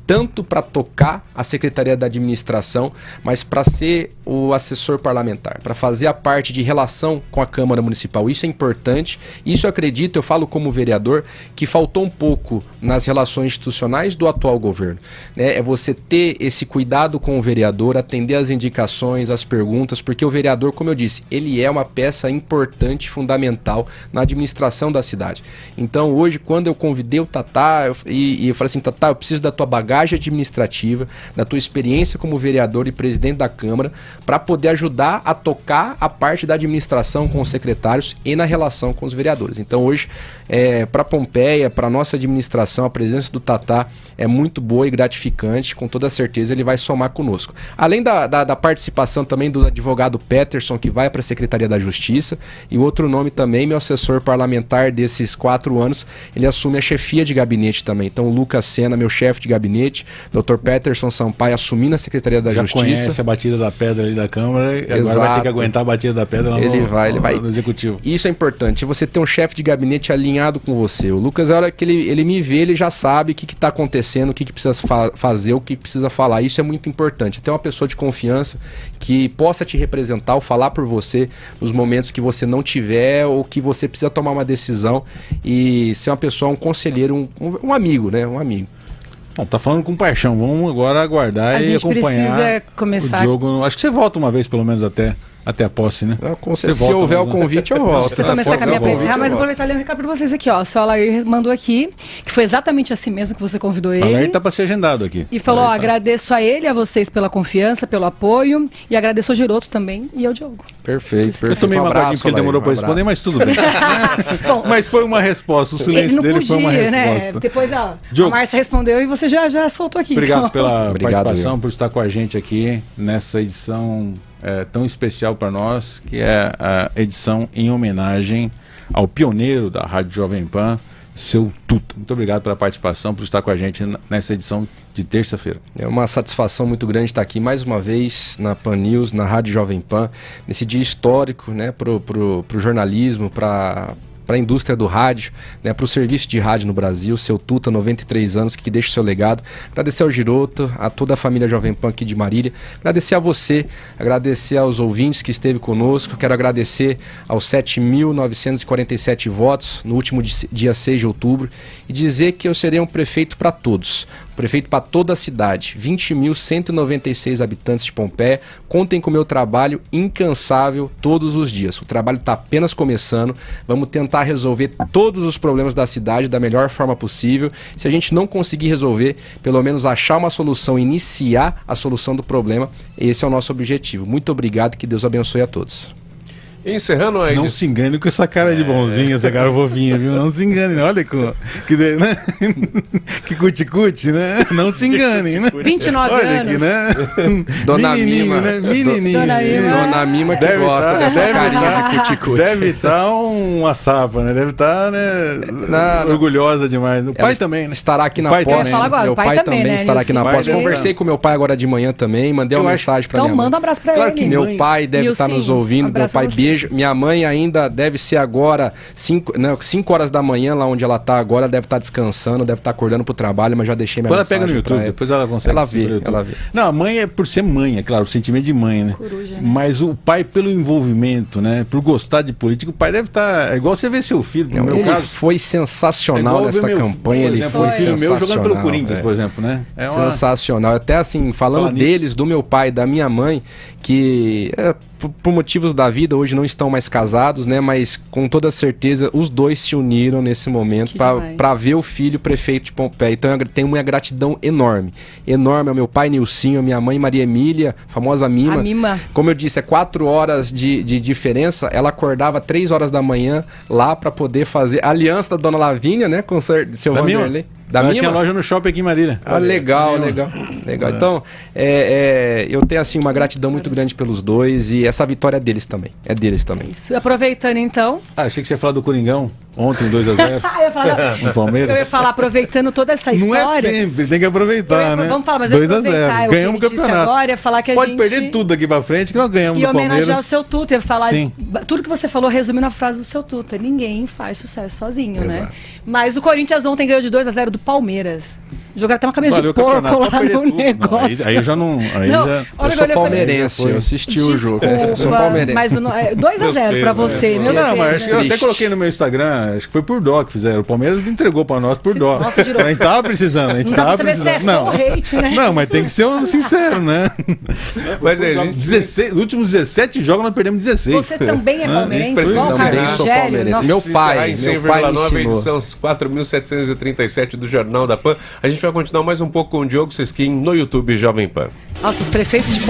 tanto para tocar a Secretaria da Administração, mas para ser o assessor parlamentar, para fazer a parte de relação com a Câmara Municipal. Isso é importante, isso eu acredito, eu falo como vereador, que faltou um pouco nas relações institucionais do atual governo, né? É você ter esse cuidado com o vereador, atender as indicações, as perguntas, porque o vereador, como eu disse, ele é uma peça importante, fundamental na administração da cidade. Então hoje, quando eu convidei o Tatá, e eu falei assim, Tatá, eu preciso da tua bagagem administrativa, da tua experiência como vereador e presidente da Câmara, para poder ajudar a tocar a parte da administração com os secretários e na relação com os vereadores. Então hoje, para Pompeia, para nossa administração, a presença do Tatá é muito boa e gratificante, com toda certeza ele vai somar conosco. Além da participação também do advogado Peterson, que vai para a Secretaria da Justiça, e o outro nome também, meu assessor parlamentar desses 4 anos, ele assume a chefia de gabinete também. Então o Lucas Sena, meu chefe de gabinete, Dr. Peterson Sampaio assumindo a Secretaria da Justiça. Já conhece a batida da pedra ali da Câmara, e agora vai ter que aguentar a batida da pedra no Executivo. Isso é importante, você ter um chefe de gabinete alinhado com você. O Lucas, a hora que ele me vê, ele já sabe o que está acontecendo, o que precisa fazer, o que precisa falar. Isso é muito importante. Ter uma pessoa de confiança que possa te representar ou falar por você nos momentos que você não tiver ou que você precisa tomar uma decisão, e ser uma pessoa, um conselheiro, um amigo, né? Um amigo. Bom, tá falando com paixão. Vamos agora aguardar e acompanhar começar o jogo. Acho que você volta uma vez, pelo menos, até a posse, né? Se houver o convite, eu volto. Você começar a caminhar para encerrar, mas aproveitar e ler um recado para vocês aqui, ó. O seu Alair mandou aqui, que foi exatamente assim mesmo que você convidou ele. O Alair tá para ser agendado aqui. E falou, agradeço a ele, a vocês pela confiança, pelo apoio, e agradeço ao Giroto também e ao Diogo. Perfeito. Eu tomei uma magoadinho porque ele demorou para responder, mas tudo bem. Bom, mas foi uma resposta, o silêncio dele foi uma resposta. Né? Depois a Márcia respondeu e você já soltou aqui. Obrigado pela participação, por estar com a gente aqui nessa edição tão especial para nós, que é a edição em homenagem ao pioneiro da Rádio Jovem Pan, seu Tuta. Muito obrigado pela participação, por estar com a gente nessa edição de terça-feira. É uma satisfação muito grande estar aqui mais uma vez na Pan News, na Rádio Jovem Pan, nesse dia histórico, né, pro jornalismo, para a indústria do rádio, né, para o serviço de rádio no Brasil, seu Tuta, 93 anos, que deixa o seu legado. Agradecer ao Giroto, a toda a família Jovem Pan aqui de Marília, agradecer a você, agradecer aos ouvintes que esteve conosco, quero agradecer aos 7.947 votos no último dia 6 de outubro e dizer que eu serei um prefeito para todos, prefeito para toda a cidade, 20.196 habitantes de Pompeia. Contem com o meu trabalho incansável todos os dias. O trabalho está apenas começando, vamos tentar resolver todos os problemas da cidade da melhor forma possível. Se a gente não conseguir resolver, pelo menos achar uma solução, iniciar a solução do problema, esse é o nosso objetivo. Muito obrigado, que Deus abençoe a todos. Encerrando a Não edição. se engane com essa cara de bonzinho, essa cara fofinha, viu? Não se engane, olha né? Que cuti-cuti, né? Não se engane, né? 29 olha anos. aqui, né? Dona Menininho, Mima. né? Menininho. Dona Mima. Dona Mima que Deve gosta tá- dessa deve carinha tá- de cuticute. Deve estar uma sapa, né? Deve estar, né? Não. Orgulhosa demais. O pai Ela também, né? Estará aqui O na pai posse. também. Eu ia falar agora, Meu o pai pai também, também né, estará aqui na Nilson? posse. Pai Conversei com meu pai agora de manhã também, mandei uma Eu acho- mensagem para Então minha mãe. manda um abraço pra Claro ele. que Meu pai deve estar Nilcinho, nos ouvindo. Meu abraço pai, pra você. beijo. Minha mãe ainda deve ser agora 5 horas da manhã, lá onde ela está agora, deve estar descansando, deve estar acordando pro trabalho, mas já deixei minha Depois ela mensagem pega no pra YouTube, ela. depois ela consegue. Ela assistir vê, no YouTube. ela vê. Não, a mãe é por ser mãe, é claro, o sentimento de mãe, né? Coruja, né? Mas o pai, pelo envolvimento, né? Por gostar de política, o pai deve estar. É igual você ver seu filho, no Não, meu ele caso. foi É sensacional igual ver nessa meu- campanha, por ele exemplo, foi um filho meu jogando pelo sensacional, Corinthians, é. por exemplo, né? É uma... Sensacional. Até assim, falando Falar nisso. deles, do meu pai e da minha mãe, que por motivos da vida hoje não estão mais casados, né? Mas com toda certeza os dois se uniram nesse momento Que demais. para ver o filho prefeito de Pompeia. Então eu tenho uma gratidão enorme. Enorme ao meu pai Nilcinho, a minha mãe Maria Emília, famosa Mima. A Mima. Como eu disse, é 4 horas de diferença. Ela acordava 3 horas da manhã lá para poder fazer a aliança da Dona Lavínia, né? Com o seu Da Mima? Vanderlei. Da Ela Mima? tinha loja no shopping aqui em Marília. Ah, legal. Então, eu tenho assim uma gratidão muito grande pelos dois e essa vitória é deles também. É deles também. Isso. Aproveitando então. Ah, achei que você ia falar do Coringão, ontem 2-0 Eu ia falar, no Palmeiras. eu ia falar aproveitando toda essa Não história. é sempre, tem que aproveitar, né? Vamos falar, mas eu ia 2-0. aproveitar o Ganhamos o que ele disse campeonato. agora, ia falar que a Pode gente... perder tudo daqui pra frente, que nós ganhamos E do homenagear Palmeiras. o seu Tuta, ia falar Sim. tudo que você falou, resumindo a frase do seu Tuta. Ninguém faz sucesso sozinho, né? Exato. Mas o Corinthians ontem ganhou de 2-0 do Palmeiras. Jogaram até uma cabeça Valeu o de porco campeonato, lá pode perder no tudo. Não, negócio. aí eu já não. Aí Não, já... olha, Eu sou eu falei, palmeirense, foi. eu assisti o jogo. Desculpa, Eu sou palmeirense. mas 2-0 pra você, meus Não, mas pesos, acho que né? eu até Triste. coloquei no meu Instagram, acho que foi por dó que fizeram. O Palmeiras entregou pra nós por dó. Nossa, girou. A gente tava precisando, a gente Não dá tava pra saber se é precisando. fã ou hate, né? Não, mas tem que ser sincero, né? Mas é, a gente... 16, os últimos 17 jogos nós perdemos 16. Você também é palmeirense? precisa Só o também Carlos sou Rogério? palmeirense. Nossa. Meu pai, em meu pai me 100,9 ensinou. edição 4.737 do Jornal da Pan. A gente vai continuar mais um pouco com o Diogo Sesquim no YouTube Jovem Pan. Nossa, os prefeitos de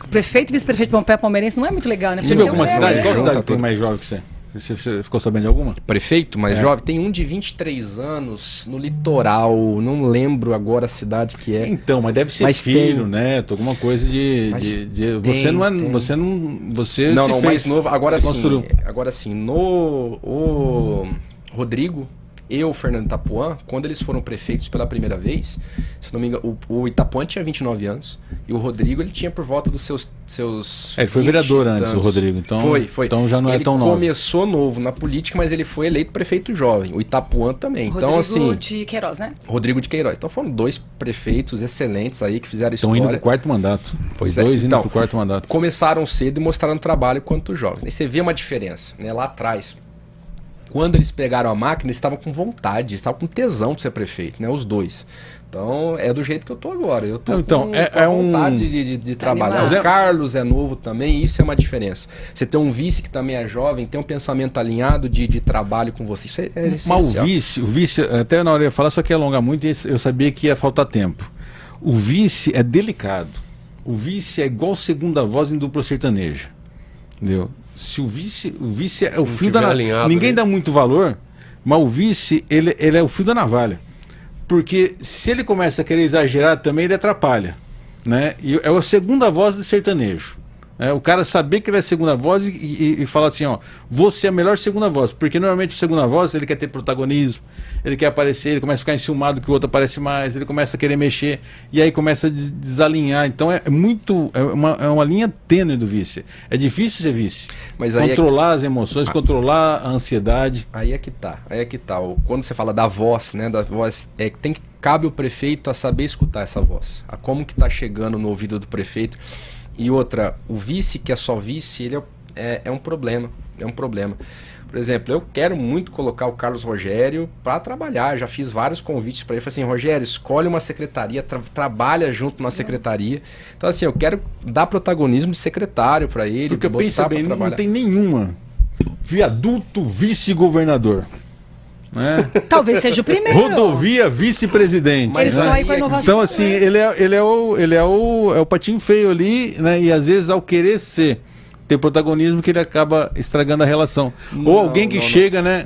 prefeito e vice-prefeito de Pompeia palmeirense não é muito legal, né? Você viu Porque alguma tem um- cidade? Qual junta cidade tem tudo. mais jovem que você? Você ficou sabendo de alguma? Prefeito, mais É. jovem, tem um de 23 anos no litoral, não lembro agora a cidade que é. Então, mas deve ser Mas filho, tem. neto, alguma coisa Mas você tem, não é. tem. Você não. Você Não, se não, fez, mais novo. Agora se sim. construiu. Agora sim, o Rodrigo e o Fernando Itapuã, quando eles foram prefeitos pela primeira vez, se não me engano, o Itapuã tinha 29 anos e o Rodrigo ele tinha por volta dos seus Ele foi 20 vereador e antes, o tantos. Rodrigo, então- Foi. então já não é ele tão novo. começou novo na política, mas ele foi eleito prefeito jovem. O Itapuã também. Rodrigo Então assim, de Queiroz, né? Rodrigo de Queiroz. Então foram dois prefeitos excelentes aí que fizeram Estão indo história. pro quarto mandato. Pois Os é. dois indo Então, pro quarto mandato. Começaram cedo e mostraram trabalho quanto jovens. Aí você vê uma diferença, né? Lá atrás, quando eles pegaram a máquina, eles estavam com vontade, eles estavam com tesão de ser prefeito, né? Os dois. Então, é do jeito que eu tô agora. Eu tô Então, com, é com a um- vontade de trabalhar. animado. O Carlos é novo também, e isso é uma diferença. Você tem um vice que também é jovem, tem um pensamento alinhado de trabalho com você. Isso é essencial. Mas o vice, até na hora eu ia falar, só que ia alongar muito e eu sabia que ia faltar tempo. O vice é delicado. O vice é igual segunda voz em dupla sertaneja. Entendeu? Se o vice é o fio tiver da alinhado, ninguém né? dá muito valor, mas o vice, ele é o fio da navalha. Porque se ele começa a querer exagerar também, ele atrapalha. Né? E é a segunda voz de sertanejo. O cara saber que ele é segunda voz e falar assim, ó, você é a melhor segunda voz, porque normalmente o segunda voz ele quer ter protagonismo, ele quer aparecer, ele começa a ficar enciumado que o outro aparece mais, ele começa a querer mexer e aí começa a desalinhar. Então é uma linha tênue do vice. É difícil ser vice. Mas aí Controlar as emoções, controlar a ansiedade. Aí é que tá. Quando você fala da voz, né, da voz, cabe o prefeito a saber escutar essa voz. A como que tá chegando no ouvido do prefeito. E outra, o vice que é só vice, ele é um problema. É um problema. Por exemplo, eu quero muito colocar o Carlos Rogério para trabalhar. Já fiz vários convites para ele. Falei assim, Rogério, escolhe uma secretaria, trabalha junto na secretaria. Então assim, eu quero dar protagonismo de secretário para ele. Porque botar pensa pra bem, não trabalhar. tem nenhuma. Viaduto vice-governador. Né? Talvez seja o primeiro. Rodovia vice-presidente. Eles né? estão aí com a inovação. Então, assim, né? ele é o patinho feio ali, né? E às vezes, ao querer ser ter protagonismo que ele acaba estragando a relação. Ou alguém que chega, né?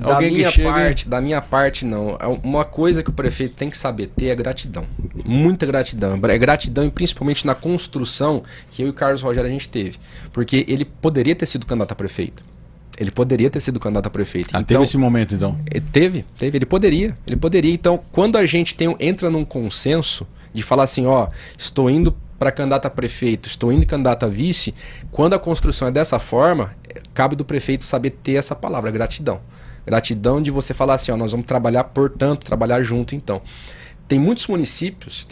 Da minha parte, não. Uma coisa que o prefeito tem que saber ter é gratidão. Muita gratidão. É gratidão, e principalmente na construção que eu e o Carlos Rogério a gente teve. Porque ele poderia ter sido candidato a prefeito. Ele poderia ter sido candidato a prefeito. Então, teve esse momento, então? Teve. Ele poderia. Então, quando a gente entra num consenso de falar assim, ó, estou indo para candidato a prefeito, estou indo candidato a vice, quando a construção é dessa forma, cabe do prefeito saber ter essa palavra, gratidão. Gratidão de você falar assim, ó, nós vamos trabalhar, portanto, trabalhar junto, então. Tem muitos municípios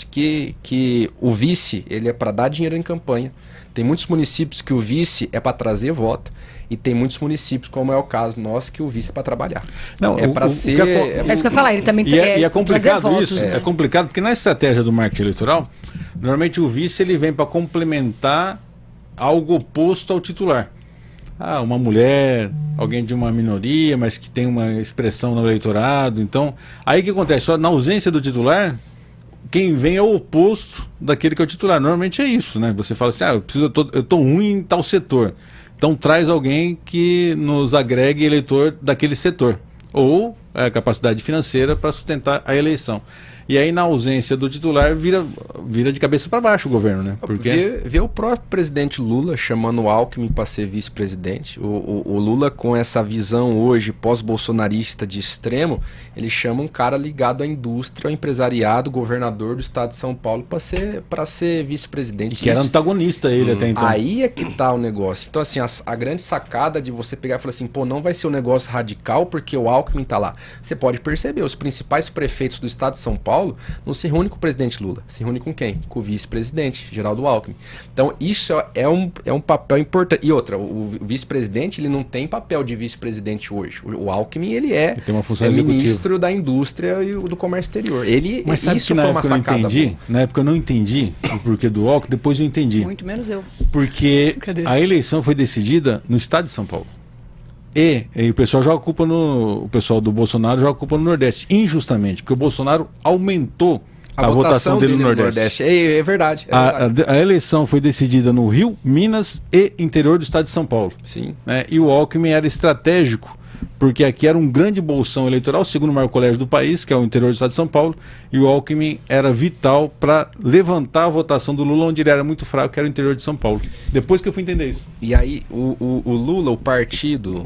que o vice, ele é para dar dinheiro em campanha. Tem muitos municípios que o vice é para trazer voto. E tem muitos municípios, como é o caso nosso, que o vice é para trabalhar. Não, é para ser... É isso que eu ia falar, ele também e é complicado votos, isso, é complicado, porque na estratégia do marketing eleitoral, normalmente o vice ele vem para complementar algo oposto ao titular. Uma mulher, alguém de uma minoria, mas que tem uma expressão no eleitorado. Então, aí o que acontece? Só na ausência do titular, quem vem é o oposto daquele que é o titular. Normalmente é isso, né? Você fala assim, eu tô ruim em tal setor. Então traz alguém que nos agregue eleitor daquele setor. Ou a capacidade financeira para sustentar a eleição. E aí, na ausência do titular, vira de cabeça para baixo o governo, né? Porque vê o próprio presidente Lula chamando o Alckmin para ser vice-presidente. O Lula, com essa visão hoje pós-bolsonarista de extremo, ele chama um cara ligado à indústria, ao empresariado, governador do estado de São Paulo, para ser vice-presidente. Que era antagonista ele até então. Aí é que tá o negócio. Então, assim, a grande sacada de você pegar e falar assim, não vai ser um negócio radical porque o Alckmin tá lá. Você pode perceber, os principais prefeitos do estado de São Paulo não se reúne com o presidente Lula, se reúne com quem? Com o vice-presidente, Geraldo Alckmin. Então isso é um papel importante. E outra, o vice-presidente ele não tem papel de vice-presidente hoje. O Alckmin ele tem uma função ministro da indústria e do comércio exterior. Mas sabe isso que na época eu não entendi? Na época eu não entendi o porquê do Alckmin, depois eu entendi. Muito menos eu. Porque a eleição foi decidida no estado de São Paulo. E o pessoal joga a culpa o pessoal do Bolsonaro joga a culpa no Nordeste, injustamente, porque o Bolsonaro aumentou a votação dele no Nordeste. É verdade. A eleição foi decidida no Rio, Minas e interior do estado de São Paulo. Sim. Né? E o Alckmin era estratégico, porque aqui era um grande bolsão eleitoral, o segundo maior colégio do país, que é o interior do estado de São Paulo, e o Alckmin era vital para levantar a votação do Lula, onde ele era muito fraco, que era o interior de São Paulo. Depois que eu fui entender isso. E aí, o Lula, o Partido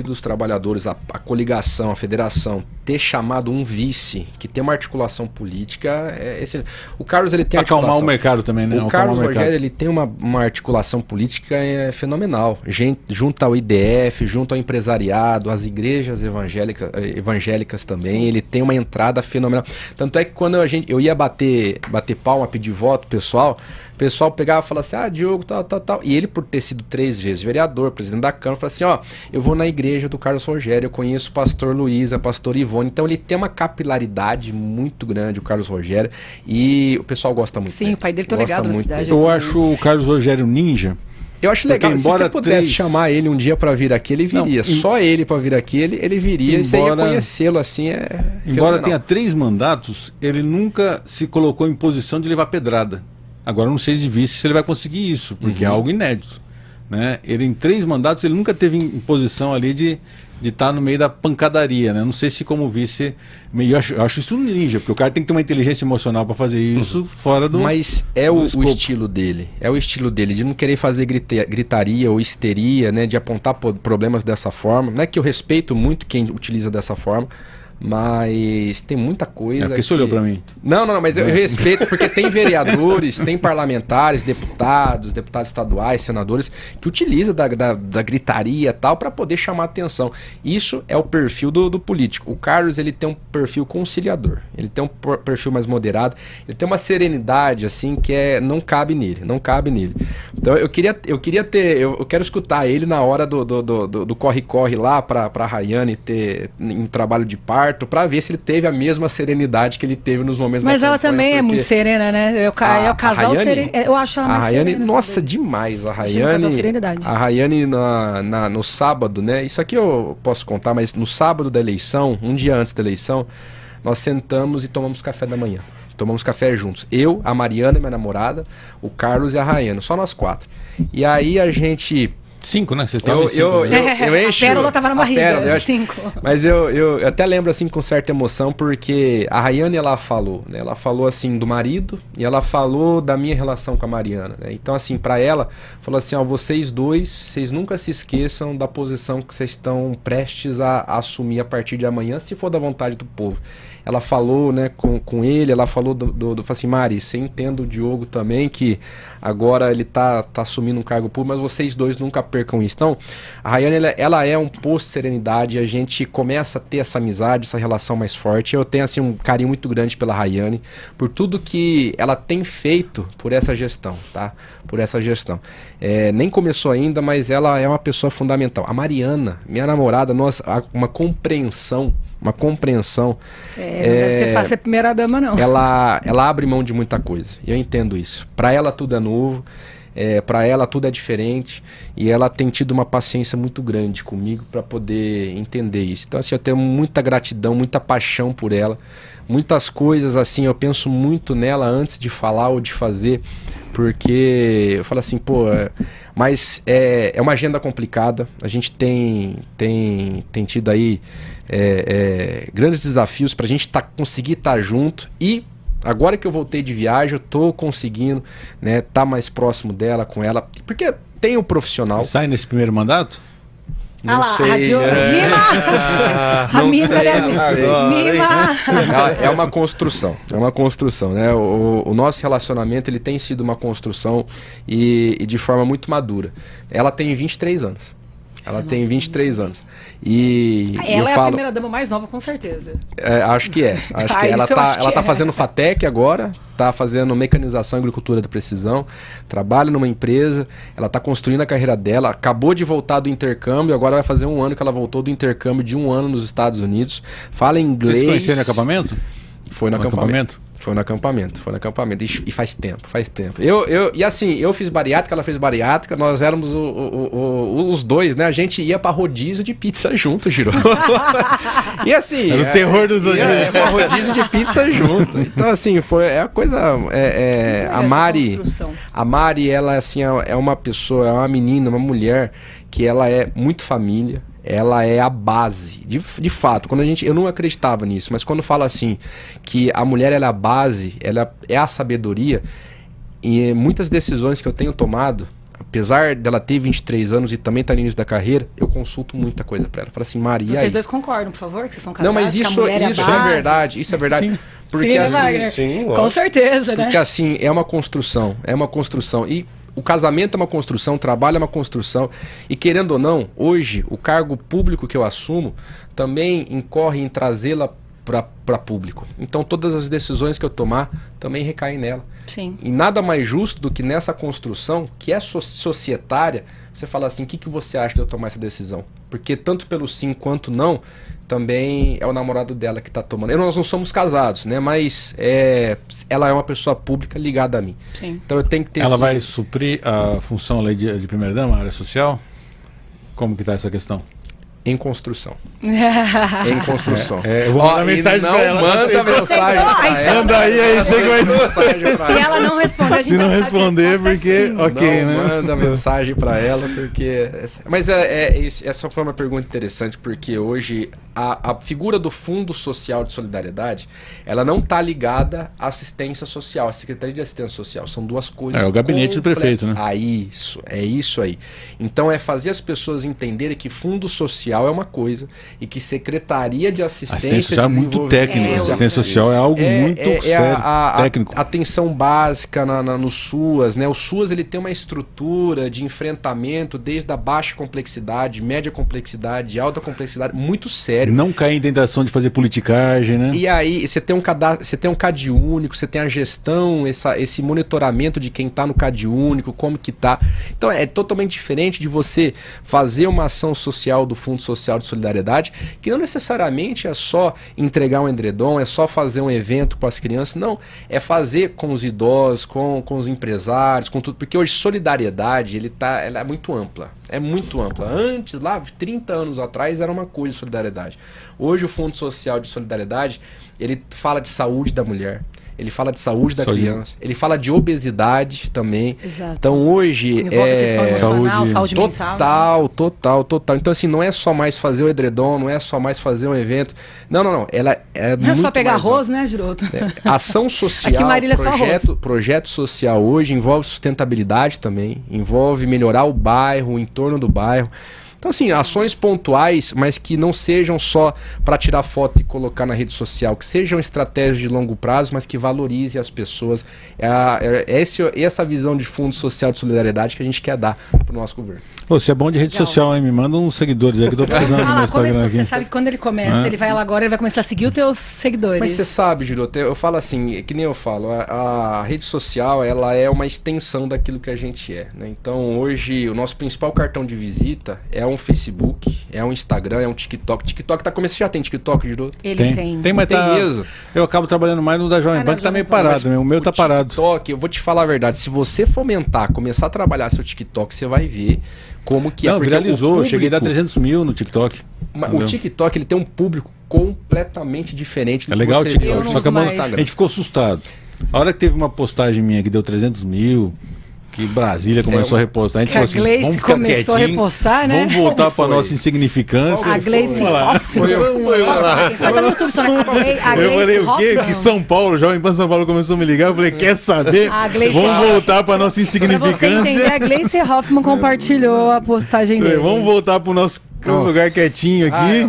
dos Trabalhadores, a coligação, a federação, ter chamado um vice, que tem uma articulação política, o Carlos, ele tem acalmar o mercado também, né? O Carlos Rogério, ele tem uma articulação política fenomenal. Junto ao IDF, junto ao empresariado, às igrejas evangélicas também, ele tem uma entrada fenomenal. Tanto é que quando eu ia bater palma, pedir voto, o pessoal pegava e falava assim, Diogo, tal. E ele, por ter sido 3 vezes vereador, presidente da Câmara, falava assim, eu vou na igreja do Carlos Rogério, eu conheço o pastor Luiz, a pastor Ivone. Então ele tem uma capilaridade muito grande, o Carlos Rogério, e o pessoal gosta muito dele. Sim, o pai dele tá ligado na cidade. Eu acho o Carlos Rogério ninja. Eu acho legal, se você pudesse chamar ele um dia para vir aqui, ele viria. Só ele para vir aqui, ele viria, e você ia conhecê-lo assim, embora tenha 3 mandatos, ele nunca se colocou em posição de levar pedrada. Agora eu não sei de vice se ele vai conseguir isso, porque é algo inédito. Né? Ele em 3 mandatos, ele nunca teve em posição ali de estar no meio da pancadaria, né? Não sei se como vice... Eu acho isso um ninja, porque o cara tem que ter uma inteligência emocional para fazer isso fora do... Mas o estilo dele. É o estilo dele, de não querer fazer gritaria ou histeria, né? De apontar problemas dessa forma. Não é que eu respeito muito quem utiliza dessa forma, mas tem muita coisa. Porque você olhou pra mim. Não, mas eu respeito, porque tem vereadores, tem parlamentares, deputados estaduais, senadores, que utilizam da gritaria e tal para poder chamar atenção. Isso é o perfil do político. O Carlos, ele tem um perfil conciliador, ele tem um perfil mais moderado, ele tem uma serenidade assim que não cabe nele. Então eu quero escutar ele na hora do corre-corre lá para Rayane ter um trabalho de parto, para ver se ele teve a mesma serenidade que ele teve nos momentos da campanha. Mas ela também é muito serena, né? É o casal sereno. Eu acho ela mais Rayane, serena. Nossa, demais. A serenidade. A Rayane no sábado, né? Isso aqui eu posso contar, mas no sábado da eleição, um dia antes da eleição, nós sentamos e tomamos café da manhã. Tomamos café juntos. Eu, a Mariana, minha namorada, o Carlos e a Rayane, só nós 4. E aí a gente... 5, né? Vocês estavam eu encho... A pérola tava na barriga, pérola, 5. Mas eu até lembro assim com certa emoção, porque a Rayane, ela falou, né? Ela falou assim do marido e ela falou da minha relação com a Mariana, né? Então assim, para ela, falou assim, ó, vocês dois, vocês nunca se esqueçam da posição que vocês estão prestes a assumir a partir de amanhã, se for da vontade do povo. Ela falou, né, com ele, ela falou falou assim, Mari, você entende o Diogo também, que agora ele tá assumindo um cargo público, mas vocês dois nunca percam isso. Então, a Rayane, ela é um poço de serenidade, a gente começa a ter essa amizade, essa relação mais forte. Eu tenho, assim, um carinho muito grande pela Rayane, por tudo que ela tem feito por essa gestão, tá? Por essa gestão. Nem começou ainda, mas ela é uma pessoa fundamental. A Mariana, minha namorada, nossa, uma compreensão. Não deve ser fácil ser primeira dama, não. Ela abre mão de muita coisa. Eu entendo isso. Para ela tudo é novo, para ela tudo é diferente, e ela tem tido uma paciência muito grande comigo para poder entender isso. Então assim, eu tenho muita gratidão, muita paixão por ela. Muitas coisas assim, eu penso muito nela antes de falar ou de fazer, porque eu falo assim, pô, mas é uma agenda complicada. A gente tem tido aí grandes desafios para a gente conseguir estar junto, e agora que eu voltei de viagem, eu tô conseguindo, né, tá mais próximo dela, com ela, porque tem o profissional. Sai nesse primeiro mandato? Não sei. É uma construção, né? O nosso relacionamento, ele tem sido uma construção e de forma muito madura. Ela tem 23 anos. Ela tem 23 anos. E ela é a primeira dama mais nova, com certeza. Acho que é. Ela tá fazendo FATEC agora, tá fazendo mecanização e agricultura de precisão, trabalha numa empresa, ela tá construindo a carreira dela, acabou de voltar do intercâmbio, agora vai fazer 1 ano que ela voltou do intercâmbio de 1 ano nos Estados Unidos, fala inglês. Vocês conheceram no acampamento? Foi no acampamento. Foi no acampamento. E faz tempo. E assim, eu fiz bariátrica, ela fez bariátrica, nós éramos os dois, né? A gente ia pra rodízio de pizza junto, Giro. E assim... Era o terror dos outros. Pra rodízio de pizza junto. Então assim, a coisa... A Mari, ela assim, é uma pessoa, é uma menina, uma mulher que ela é muito família. Ela é a base, de fato. Eu não acreditava nisso, mas quando fala assim, que a mulher ela é a base, ela é a sabedoria, e muitas decisões que eu tenho tomado, apesar dela ter 23 anos e também estar no início da carreira, eu consulto muita coisa pra ela. Fala assim, Maria. Vocês dois concordam, por favor, que vocês são casados? Não, mas isso é verdade, isso é verdade. Sim. Porque assim, sim, com certeza, né? Porque assim, é uma construção. E o casamento é uma construção, o trabalho é uma construção, e querendo ou não, hoje o cargo público que eu assumo também incorre em trazê-la para público. Então todas as decisões que eu tomar também recaem nela. Sim. E nada mais justo do que nessa construção, que é societária, você fala assim, o que você acha de eu tomar essa decisão? Porque tanto pelo sim quanto não, também é o namorado dela que está tomando. Nós não somos casados, né? Mas ela é uma pessoa pública ligada a mim. Sim. Então eu tenho que ter... Ela vai suprir a função ali de primeira-dama, área social? Como que está essa questão? Em construção. Em construção. Eu vou mandar mensagem pra ela. Manda mensagem pra ela. Manda aí, sei que vai ser. Se ela não responder, a gente Se não responder, porque... Ok, não, né? manda mensagem pra ela, porque... Mas essa foi uma pergunta interessante, porque hoje a figura do Fundo Social de Solidariedade, ela não está ligada à assistência social, à Secretaria de Assistência Social. São duas coisas... É o gabinete do prefeito, né? É isso aí. Então é fazer as pessoas entenderem que Fundo Social é uma coisa e que Secretaria de Assistência Social é muito técnico. Assistência Social é algo muito sério, técnico. A atenção básica no SUAS, né? O SUAS ele tem uma estrutura de enfrentamento desde a baixa complexidade, média complexidade, alta complexidade, muito sério. Não cair em tentação de fazer politicagem, né? E aí você tem um CAD único, você tem a gestão, esse monitoramento de quem está no CAD único, como que tá. Então é totalmente diferente de você fazer uma ação social do Fundo Social de Solidariedade, que não necessariamente é só entregar um edredom, é só fazer um evento com as crianças, não. É fazer com os idosos, com os empresários, com tudo. Porque hoje solidariedade, ela é muito ampla. É muito ampla. Antes, lá, 30 anos atrás, era uma coisa solidariedade. Hoje o Fundo Social de Solidariedade, ele fala de saúde da mulher, ele fala de saúde da Saúde. criança, ele fala de obesidade também. Exato. Então hoje Envolve a questão emocional, saúde mental. Total. Então assim, não é só mais fazer o edredom, não é só mais fazer um evento. Não. Ela é Não é só muito pegar mais arroz, né, Giroto? Ação social, Aqui em Marília é só arroz. projeto social hoje envolve sustentabilidade também, envolve melhorar o bairro, o entorno do bairro. Então, assim, ações pontuais, mas que não sejam só para tirar foto e colocar na rede social, que sejam estratégias de longo prazo, mas que valorize as pessoas. Essa visão de fundo social de solidariedade que a gente quer dar para o nosso governo. Ô, você é bom de rede Legal. social, hein? Me manda uns seguidores aí que eu tô precisando no meu Instagram começou. aqui. Você sabe que quando ele começa, ele vai lá agora, ele vai começar a seguir os teus seguidores. Mas você sabe, Giroto, eu falo assim, que nem eu falo, a rede social, ela é uma extensão daquilo que a gente é, né? Então, hoje, o nosso principal cartão de visita é um Facebook, é um Instagram, é um TikTok. TikTok tá começando, já tem TikTok, Giroto? Ele tem. Tem, mas Tem tá... mesmo. Eu acabo trabalhando mais no da Jovem Pan, que tá meio parado, né? O meu tá parado. TikTok, eu vou te falar a verdade, se você fomentar, começar a trabalhar seu TikTok, você vai ver como que Não, porque viralizou. o Eu cheguei a dar público- 300 mil no TikTok. o Entendeu? TikTok, ele tem um público completamente diferente do É legal o que você vê TikTok, hoje só que a no mais- a Instagram. gente ficou assustado. A hora que teve uma postagem minha que deu 300 mil, que Brasília começou a repostar, a gente Que a falou assim, Gleice vamos ficar começou a quietinho, repostar, né? vamos voltar Como para foi? nossa insignificância. A Gleice Foi eu lá. Vai no YouTube, só a Eu Gleice falei o quê? Hoffmann. Que São Paulo, Jovem Pan São Paulo começou a me ligar. Eu falei, quer saber? A Gleice Vamos Hoffmann. voltar para nossa Pra você entender, insignificância. a Gleice Hoffmann compartilhou a postagem dele. Vamos voltar para o nosso lugar quietinho aqui.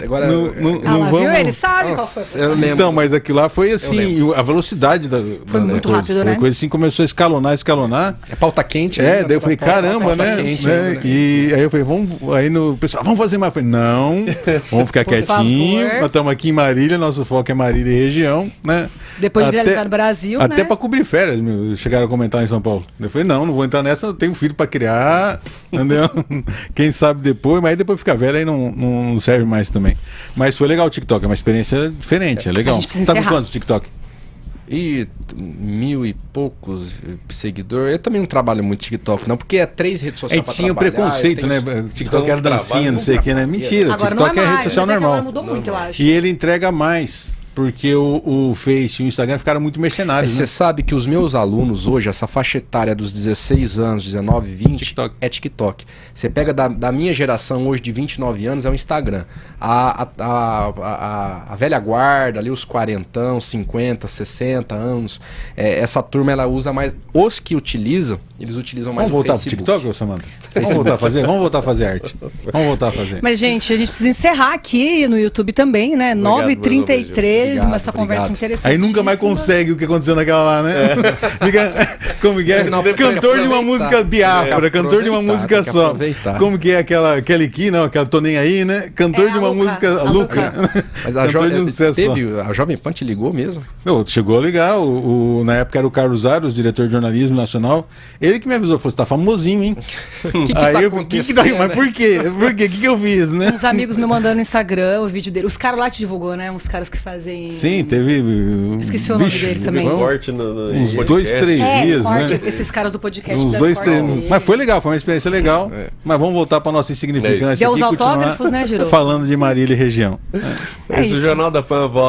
Agora Não Ah, lá, vamos... viu? Ele sabe qual foi a Nossa, postagem. eu lembro. Então, mas aquilo lá foi assim, lembro. a velocidade da muito coisa, rápido, foi né? coisa assim, começou a escalonar. É pauta quente. É, né? daí eu falei, caramba, Pauta né? quente, né? E aí eu falei, aí no pessoal, vamos fazer mais. Eu falei, não, vamos ficar Por quietinho. favor. Nós estamos aqui em Marília, nosso foco é Marília e região, né? Depois de Até- viralizar no Brasil, Até né? pra cobrir férias, meu, chegaram a comentar em São Paulo. Eu falei, não vou entrar nessa, eu tenho um filho pra criar, entendeu? Quem sabe depois, mas aí depois fica velho aí não serve mais também. Mas foi legal o TikTok, é uma experiência diferente, é legal. A gente precisa Tá com encerrar. quantos TikTok? E 1000 e poucos seguidores. Eu também não trabalho muito TikTok, não, porque é 3 redes A sociais gente pra tinha o trabalhar, preconceito, eu né? tenho- O TikTok Então, era dancinha, trabalho, não sei o que, né? Mentira, Agora TikTok não é é mais, rede social mas é que agora normal. mudou muito, eu acho. E ele entrega mais, porque o Face e o Instagram ficaram muito Mas mercenários, você né? sabe que os meus alunos hoje, essa faixa etária dos 16 anos, 19, 20, TikTok. é TikTok. Você pega da minha geração hoje de 29 anos, é o Instagram. A velha guarda, ali os 40, 50, 60 anos, essa turma ela usa mais. Os que utilizam, eles utilizam mais Vamos o voltar pro Facebook. TikTok, ô Samanta? Vamos voltar a fazer? Vamos voltar a fazer arte. Vamos voltar a fazer. Mas, gente, a gente precisa encerrar aqui no YouTube também, né? Obrigado, 9h33, obrigado, essa conversa obrigado. interessante. Aí nunca mais consegue o que aconteceu naquela lá, né? Fica, como que é? Não, Cantor de uma aproveitar. música Biafra, cantor de uma aproveitar, música tem que só. aproveitar. Como que é aquela Kelly Key, não? Aquela Tô Nem Aí, né? Cantor É, de a uma Luca, música... a Luca. Mas a, Cantor de um sucesso só. a Jovem Pan te ligou mesmo? Meu, chegou a ligar, na época era o Carlos Aros, diretor de jornalismo nacional. Ele que me avisou, falou, você tá famosinho, hein? O que Aí tá eu, acontecendo? mas por quê? Por quê? O que eu fiz, né? Uns amigos me mandando no Instagram o vídeo dele. Os caras lá te divulgou, né? Uns caras que fazem... Sim, teve... Esqueci o nome deles também. vamos- Corte Uns no 2, 3 dias, corte, né? esses caras do podcast Uns fizeram 2, corte 3. dele. Mas foi legal, foi uma experiência legal. Mas vamos voltar para nossa insignificância Deu os aqui e continuar autógrafos, né, Giroto? falando de Marília e região. É Esse isso. Jornal da Pan volta.